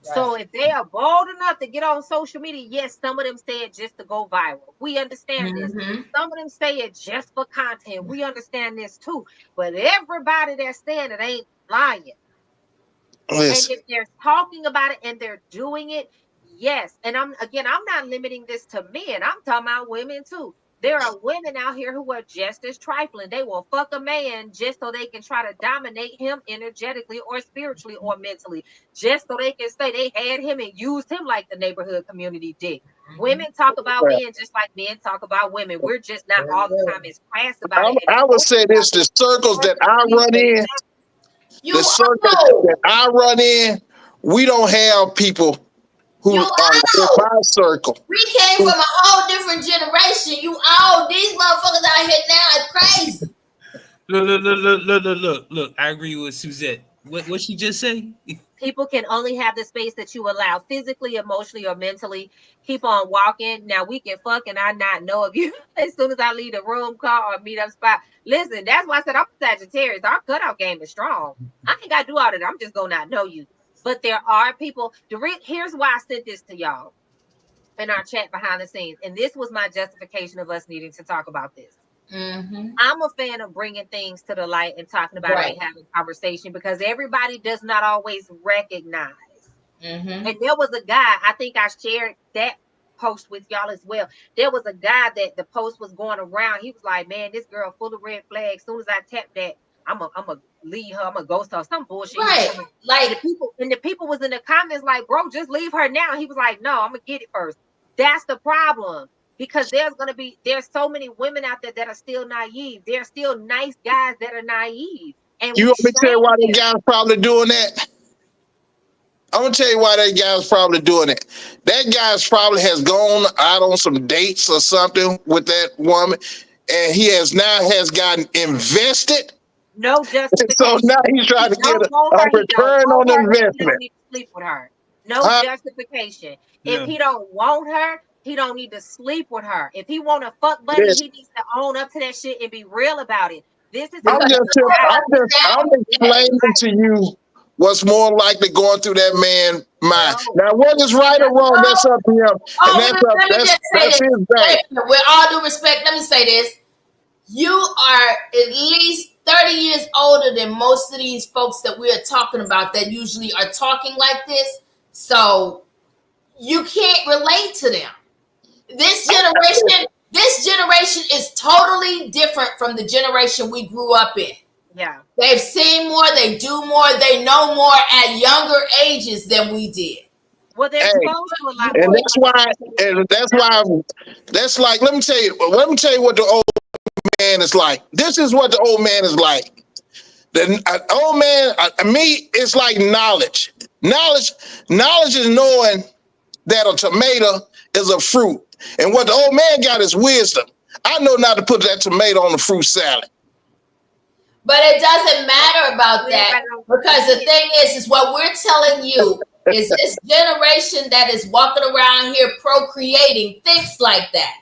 Right. So if they are bold enough to get on social media, yes, some of them say it just to go viral. We understand this. Some of them say it just for content. We understand this too. But everybody that's saying it ain't lying. Listen. And if they're talking about it and they're doing it, yes. And I'm not limiting this to men. I'm talking about women too. There are women out here who are just as trifling. They will fuck a man just so they can try to dominate him energetically or spiritually or mentally, just so they can say they had him and used him like the neighborhood community did. Women talk about men just like men talk about women. We're just not all the time as crass about it. I would say this: the circles that I run in, we don't have people who are in my circle. We came from a whole different generation. These motherfuckers out here now are crazy. Look. I agree with Suzette. What she just say? People can only have the space that you allow physically, emotionally, or mentally. Keep on walking. Now we can fuck and I not know of you as soon as I leave the room, call, or meet up spot. Listen, that's why I said I'm a Sagittarius. Our cutout game is strong. I ain't got to do all that. I'm just going to not know you. But there are people. Here's why I sent this to y'all in our chat behind the scenes. And this was my justification of us needing to talk about this. I'm a fan of bringing things to the light and talking about it and having conversation, because everybody does not always recognize. And there was a guy, I think I shared that post with y'all as well. There was a guy that the post was going around. He was like, man, this girl full of red flags. As soon as I tap that, I'm gonna leave her. I'm gonna ghost her. Some bullshit. Right. Like the people was in the comments like, bro, just leave her now. He was like, no, I'm gonna get it first. That's the problem. Because there's so many women out there that are still naive. There's still nice guys that are naive. And you want me to tell you why that guy's probably doing that? I'm gonna tell you why that guy's probably doing it. That guy's probably has gone out on some dates or something with that woman, and he has gotten invested. No justification. So now he's trying to get a return on investment. He don't need to sleep with her. No justification. If he don't want her, he don't need to sleep with her. If he want a fuck buddy, he needs to own up to that shit and be real about it. I'm explaining to you what's more likely going through that man's mind. Now, whether it's right or wrong, that's up to him. That's his thing. With all due respect, let me say this. You are at least 30 years older than most of these folks that we are talking about that usually are talking like this. So you can't relate to them. This generation is totally different from the generation we grew up in. Yeah. They've seen more, they do more, they know more at younger ages than we did. Well, they're exposed to a lot more. And that's like, let me tell you what the old man is like. This is what the old man is like. The old man, it's like knowledge. Knowledge is knowing that a tomato is a fruit. And what the old man got is wisdom. I know not to put that tomato on the fruit salad. But it doesn't matter about that, because the thing is what we're telling you is this generation that is walking around here procreating thinks like that.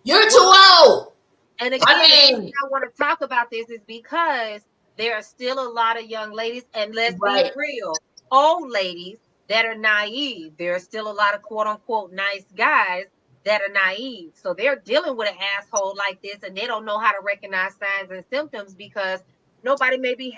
You're too old. And again, I want to talk about this is because there are still a lot of young ladies, and let's be real, old ladies that are naive. There are still a lot of quote unquote nice guys that are naive. So they're dealing with an asshole like this, and they don't know how to recognize signs and symptoms because nobody may be,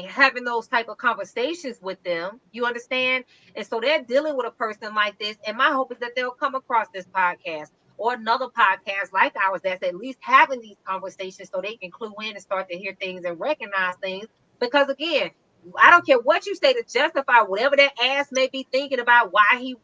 having those type of conversations with them. You understand? And so they're dealing with a person like this. And my hope is that they'll come across this podcast or another podcast like ours that's at least having these conversations so they can clue in and start to hear things and recognize things. Because again, I don't care what you say to justify whatever that ass may be thinking about why he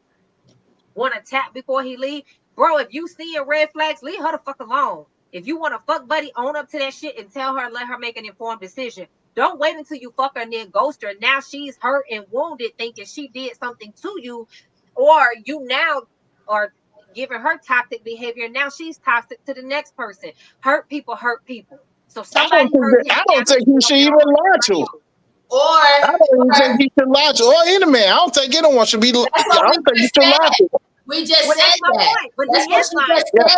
want to tap before he leave. Bro, if you see red flags, leave her the fuck alone. If you want to fuck buddy, own up to that shit and tell her, let her make an informed decision. Don't wait until you fuck her and then ghost her. Now she's hurt and wounded thinking she did something to you, or you now are giving her toxic behavior. Now she's toxic to the next person. Hurt people hurt people. So somebody I don't think you should even lie to her. I don't even think you should lie to her, or any man. I don't think anyone should be. I don't think you should lie to her. We just said that. But that's what she just said.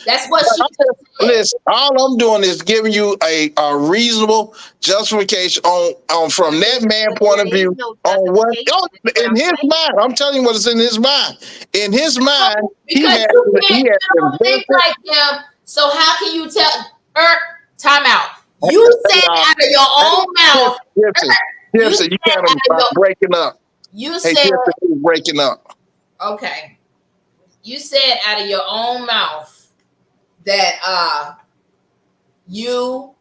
That's what she said. Listen, all I'm doing is giving you a reasonable justification on from that man point of view on what in his mind. I'm telling you what is in his mind. In his mind, he has don't think like them. So how can you tell? Time out. You said out of your own mouth. Gibson, you got him breaking up. You said Gibson, breaking up. Okay. You said out of your own mouth that you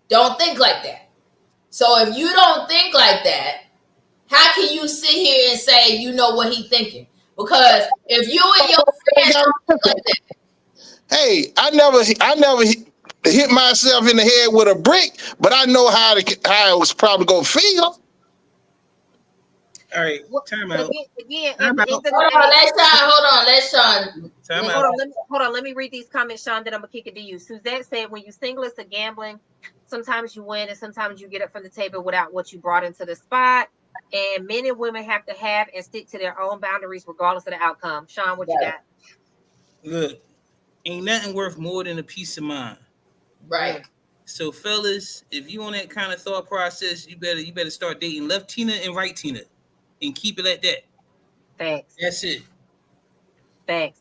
don't think like that. So if you don't think like that, how can you sit here and say you know what he's thinking? Because if you and your friends don't think like that. Hey, I never hit myself in the head with a brick, but I know how it was probably gonna feel. All right, time out. Again, Hold on. Let me read these comments, Sean. Then I'm gonna kick it to you. Suzette said, "When you single, it's a gambling. Sometimes you win, and sometimes you get up from the table without what you brought into the spot. And men and women have to have and stick to their own boundaries, regardless of the outcome." Sean, what you got? Look, ain't nothing worth more than a peace of mind. Right. So, fellas, if you on that kind of thought process, you better start dating left Tina and right Tina. And keep it like that. Thanks. That's it. Thanks.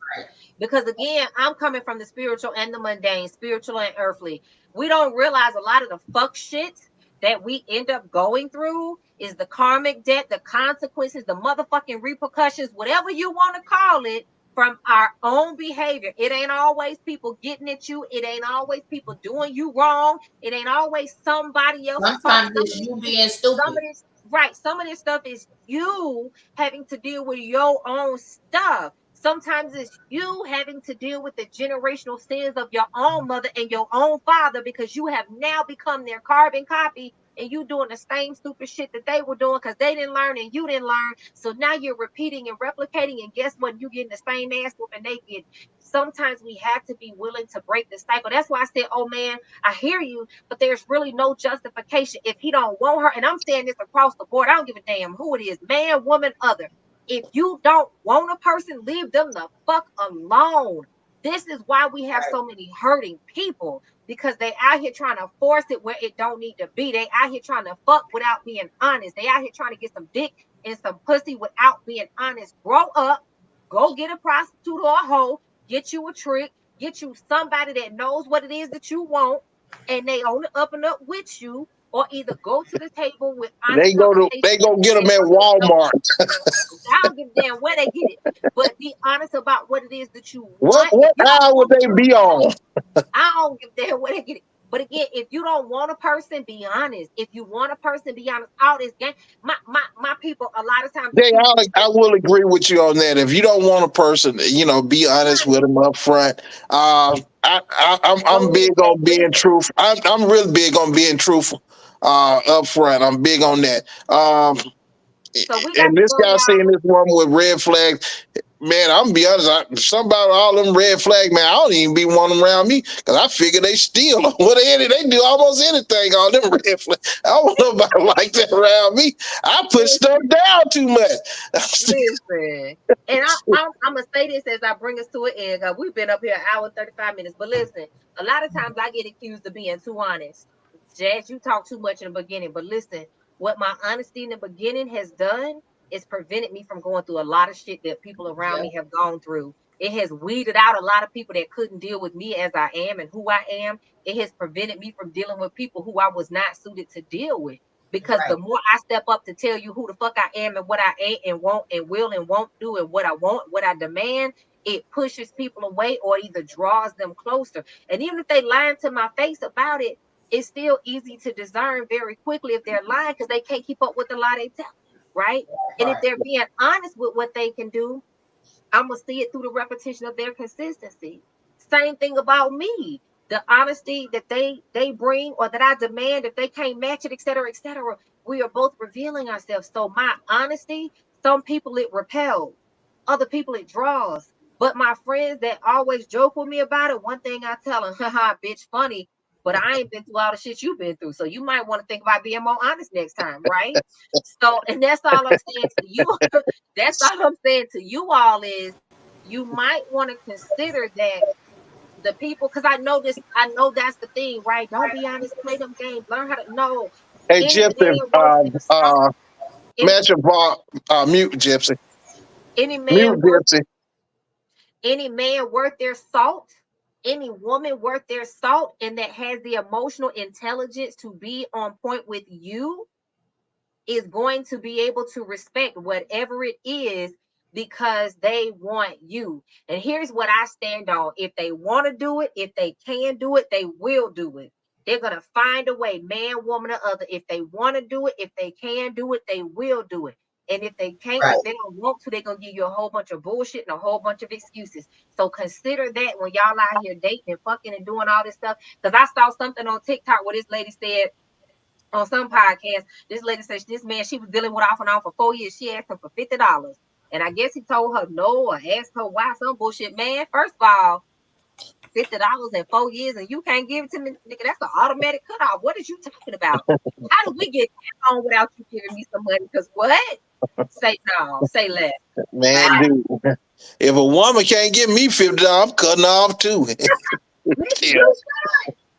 Because again, I'm coming from the spiritual and the mundane, spiritual and earthly. We don't realize a lot of the fuck shit that we end up going through is the karmic debt, the consequences, the motherfucking repercussions, whatever you want to call it, from our own behavior. It ain't always people getting at you. It ain't always people doing you wrong. It ain't always somebody else. Sometimes it's you being stupid. Some of this stuff is you having to deal with your own stuff. Sometimes it's you having to deal with the generational sins of your own mother and your own father because you have now become their carbon copy and you doing the same stupid shit that they were doing because they didn't learn and you didn't learn. So now you're repeating and replicating, and guess what? You getting the same ass whooping they get. Sometimes we have to be willing to break the cycle. That's why I said, oh man, I hear you, but there's really no justification if he don't want her. And I'm saying this across the board. I don't give a damn who it is, man, woman, other. If you don't want a person, leave them the fuck alone. This is why we have so many hurting people, because they out here trying to force it where it don't need to be. They out here trying to fuck without being honest. They out here trying to get some dick and some pussy without being honest. Grow up, go get a prostitute or a hoe, get you a trick, get you somebody that knows what it is that you want, and they own it up and up with you, or either go to the table with honest. They go get them at Walmart. I don't give a damn where they get it, but be honest about what it is that you want. What aisle would they be on? I don't give a damn where they get it. But again, if you don't want a person, be honest. If you want a person, be honest. All this game, my people, a lot of times. Jay, I will agree with you on that. If you don't want a person, be honest with them up front. I'm big on being truthful. I'm really big on being truthful up front. I'm big on that. So we got And to this go guy down. saying this woman with red flags, man, I'm gonna be honest. Something about all them red flag, man, I don't even be one around me because I figure they steal. They do almost anything. All them red flags. I don't know about like that around me. I put stuff down too much. Listen, and I'm gonna say this as I bring us to an end. We've been up here an hour 35 minutes, but listen, a lot of times I get accused of being too honest. Jazz, you talk too much in the beginning, but listen, what my honesty in the beginning has done is prevented me from going through a lot of shit that people around me have gone through. It has weeded out a lot of people that couldn't deal with me as I am and who I am. It has prevented me from dealing with people who I was not suited to deal with. Because the more I step up to tell you who the fuck I am and what I ain't and won't and will and won't do and what I want, what I demand, it pushes people away or either draws them closer. And even if they lie to my face about it, it's still easy to discern very quickly if they're lying because they can't keep up with the lie they tell, right? And if they're being honest with what they can do, I'm gonna see it through the repetition of their consistency. Same thing about me. The honesty that they bring or that I demand, if they can't match it, et cetera, we are both revealing ourselves. So my honesty, some people it repels, other people it draws. But my friends that always joke with me about it, one thing I tell them, haha, bitch, funny, but I ain't been through all the shit you've been through. So you might want to think about being more honest next time, right? So, and that's all I'm saying to you. That's all I'm saying to you all is you might want to consider that the people, because I know that's the thing, right? Don't be honest, play them games, learn how to know. Hey, Any Gypsy, man worth their salt, any, match your bar, mute Gypsy, any mute man worth Gypsy. any man worth their salt, any woman worth their salt, and that has the emotional intelligence to be on point with you is going to be able to respect whatever it is because they want you. And here's what I stand on. If they want to do it, if they can do it, they will do it. They're going to find a way, man, woman, or other. If they want to do it, if they can do it, they will do it. And if they can't, if they don't want to, they're going to give you a whole bunch of bullshit and a whole bunch of excuses. So consider that when y'all out here dating and fucking and doing all this stuff. Because I saw something on TikTok where this lady said, on some podcast, this lady said this man she was dealing with off and on for 4 years. She asked him for $50. And I guess he told her no or asked her why, some bullshit. Man, first of all, $50 in 4 years and you can't give it to me, nigga. That's an automatic cutoff. What is you talking about? How did we get on without you giving me some money? Because what? Say no, say less. Man, dude, if a woman can't give me $50, I'm cutting off too. Yeah.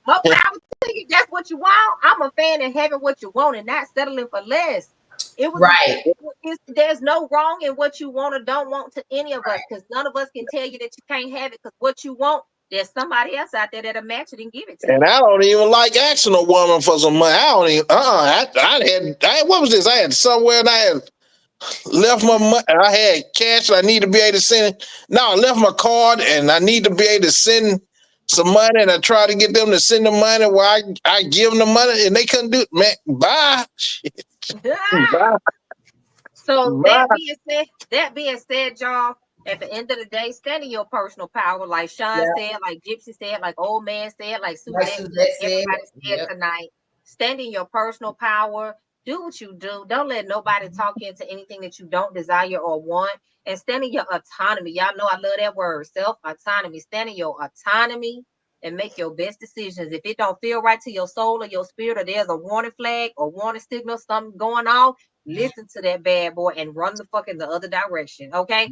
More power to you. That's what you want. I'm a fan of having what you want and not settling for less. It was there's no wrong in what you want or don't want to any of us because none of us can tell you that you can't have it because what you want, there's somebody else out there that'll match it and give it to you. And I don't even like asking a woman for some money. I don't even. What was this? I had somewhere and I had left my money. I had cash. And I need to be able to send it. No, I left my card and I need to be able to send some money. And I try to get them to send the money while I give them the money, and they couldn't do it. Man, bye. Bye. So Bye. that being said, y'all, at the end of the day, stand in your personal power, like Sean said, like Gypsy said, like Old Man said, like everybody said tonight. Stand in your personal power. Do what you do. Don't let nobody talk you into anything that you don't desire or want. And stand in your autonomy. Y'all know I love that word, self-autonomy. Stand in your autonomy and make your best decisions. If it don't feel right to your soul or your spirit, or there's a warning flag or warning signal, something going on, listen to that bad boy and run the fuck in the other direction. Okay.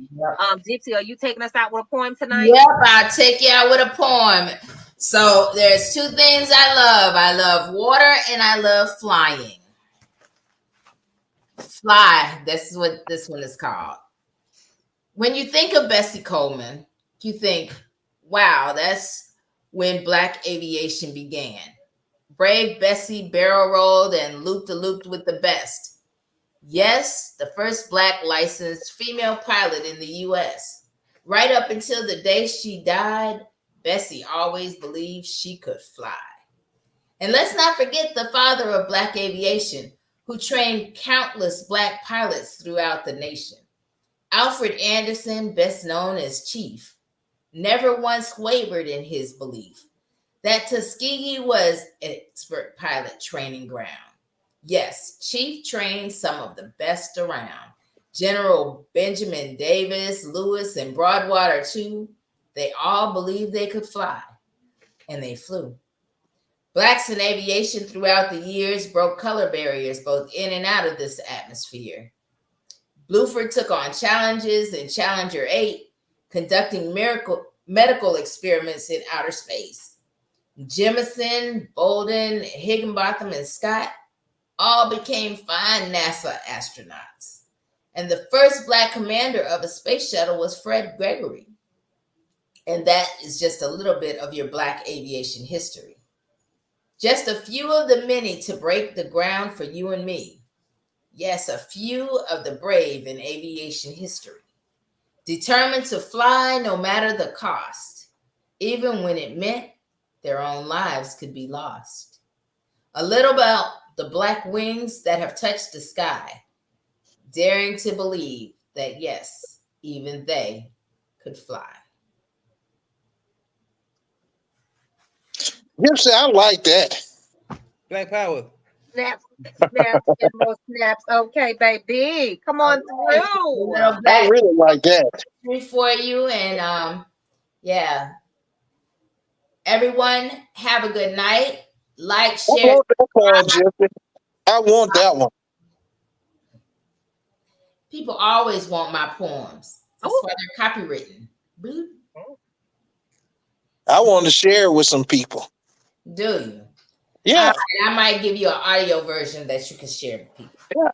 Gypsy, are you taking us out with a poem tonight? Yep, I'll take you out with a poem. So there's two things I love. I love water and I love flying. Fly, that's what this one is called. When you think of Bessie Coleman, you think, wow, that's when Black aviation began. Brave Bessie barrel rolled and looped with the best. Yes, the first Black licensed female pilot in the U.S. Right up until the day she died, Bessie always believed she could fly. And let's not forget the father of Black aviation, who trained countless Black pilots throughout the nation. Alfred Anderson, best known as Chief, never once wavered in his belief that Tuskegee was an expert pilot training ground. Yes, Chief trained some of the best around. General Benjamin Davis, Lewis, and Broadwater, too. They all believed they could fly, and they flew. Blacks in aviation throughout the years broke color barriers both in and out of this atmosphere. Bluford took on challenges in Challenger 8, conducting medical experiments in outer space. Jemison, Bolden, Higginbotham, and Scott all became fine NASA astronauts. And the first Black commander of a space shuttle was Fred Gregory. And that is just a little bit of your Black aviation history. Just a few of the many to break the ground for you and me. Yes, a few of the brave in aviation history. Determined to fly no matter the cost, even when it meant their own lives could be lost. A little about the Black wings that have touched the sky, daring to believe that, yes, even they could fly. Gypsy, I like that. Black Power. Snaps, snaps, and more snaps. Okay, baby. Come on through. Little I Black really like that. for you, and yeah. Everyone, have a good night. Like, I share. want that poem, Gypsy. I want that one. People always want my poems. That's why they're copywritten. Bloop. I want to share it with some people. Do you? Yeah. Right, I might give you an audio version that you can share with people. Yeah.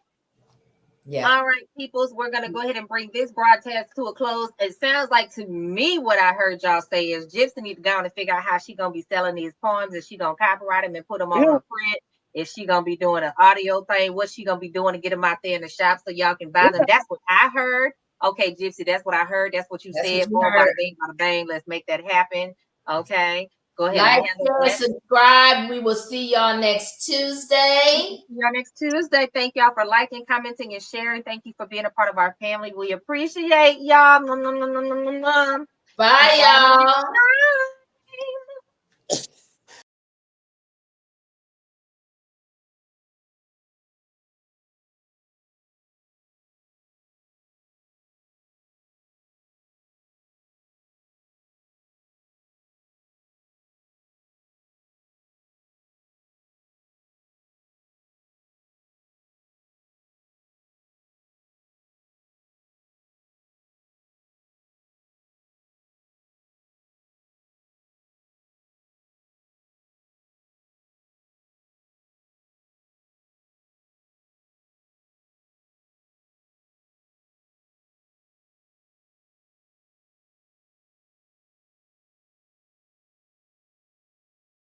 Yeah. All right, peoples, we're going to go ahead and bring this broadcast to a close. It sounds like to me what I heard y'all say is Gypsy need to go on and figure out how she going to be selling these poems. Is she going to copyright them and put them on her print? Is she going to be doing an audio thing? What's she going to be doing to get them out there in the shop so y'all can buy them? That's what I heard. Okay, Gypsy, that's what I heard. That's what you said. Boom, bada bing, bada bang. Let's make that happen. Okay. Go ahead. Like, share, subscribe. We will see y'all next Tuesday. Y'all next Tuesday. Thank y'all for liking, commenting, and sharing. Thank you for being a part of our family. We appreciate y'all. Bye, y'all.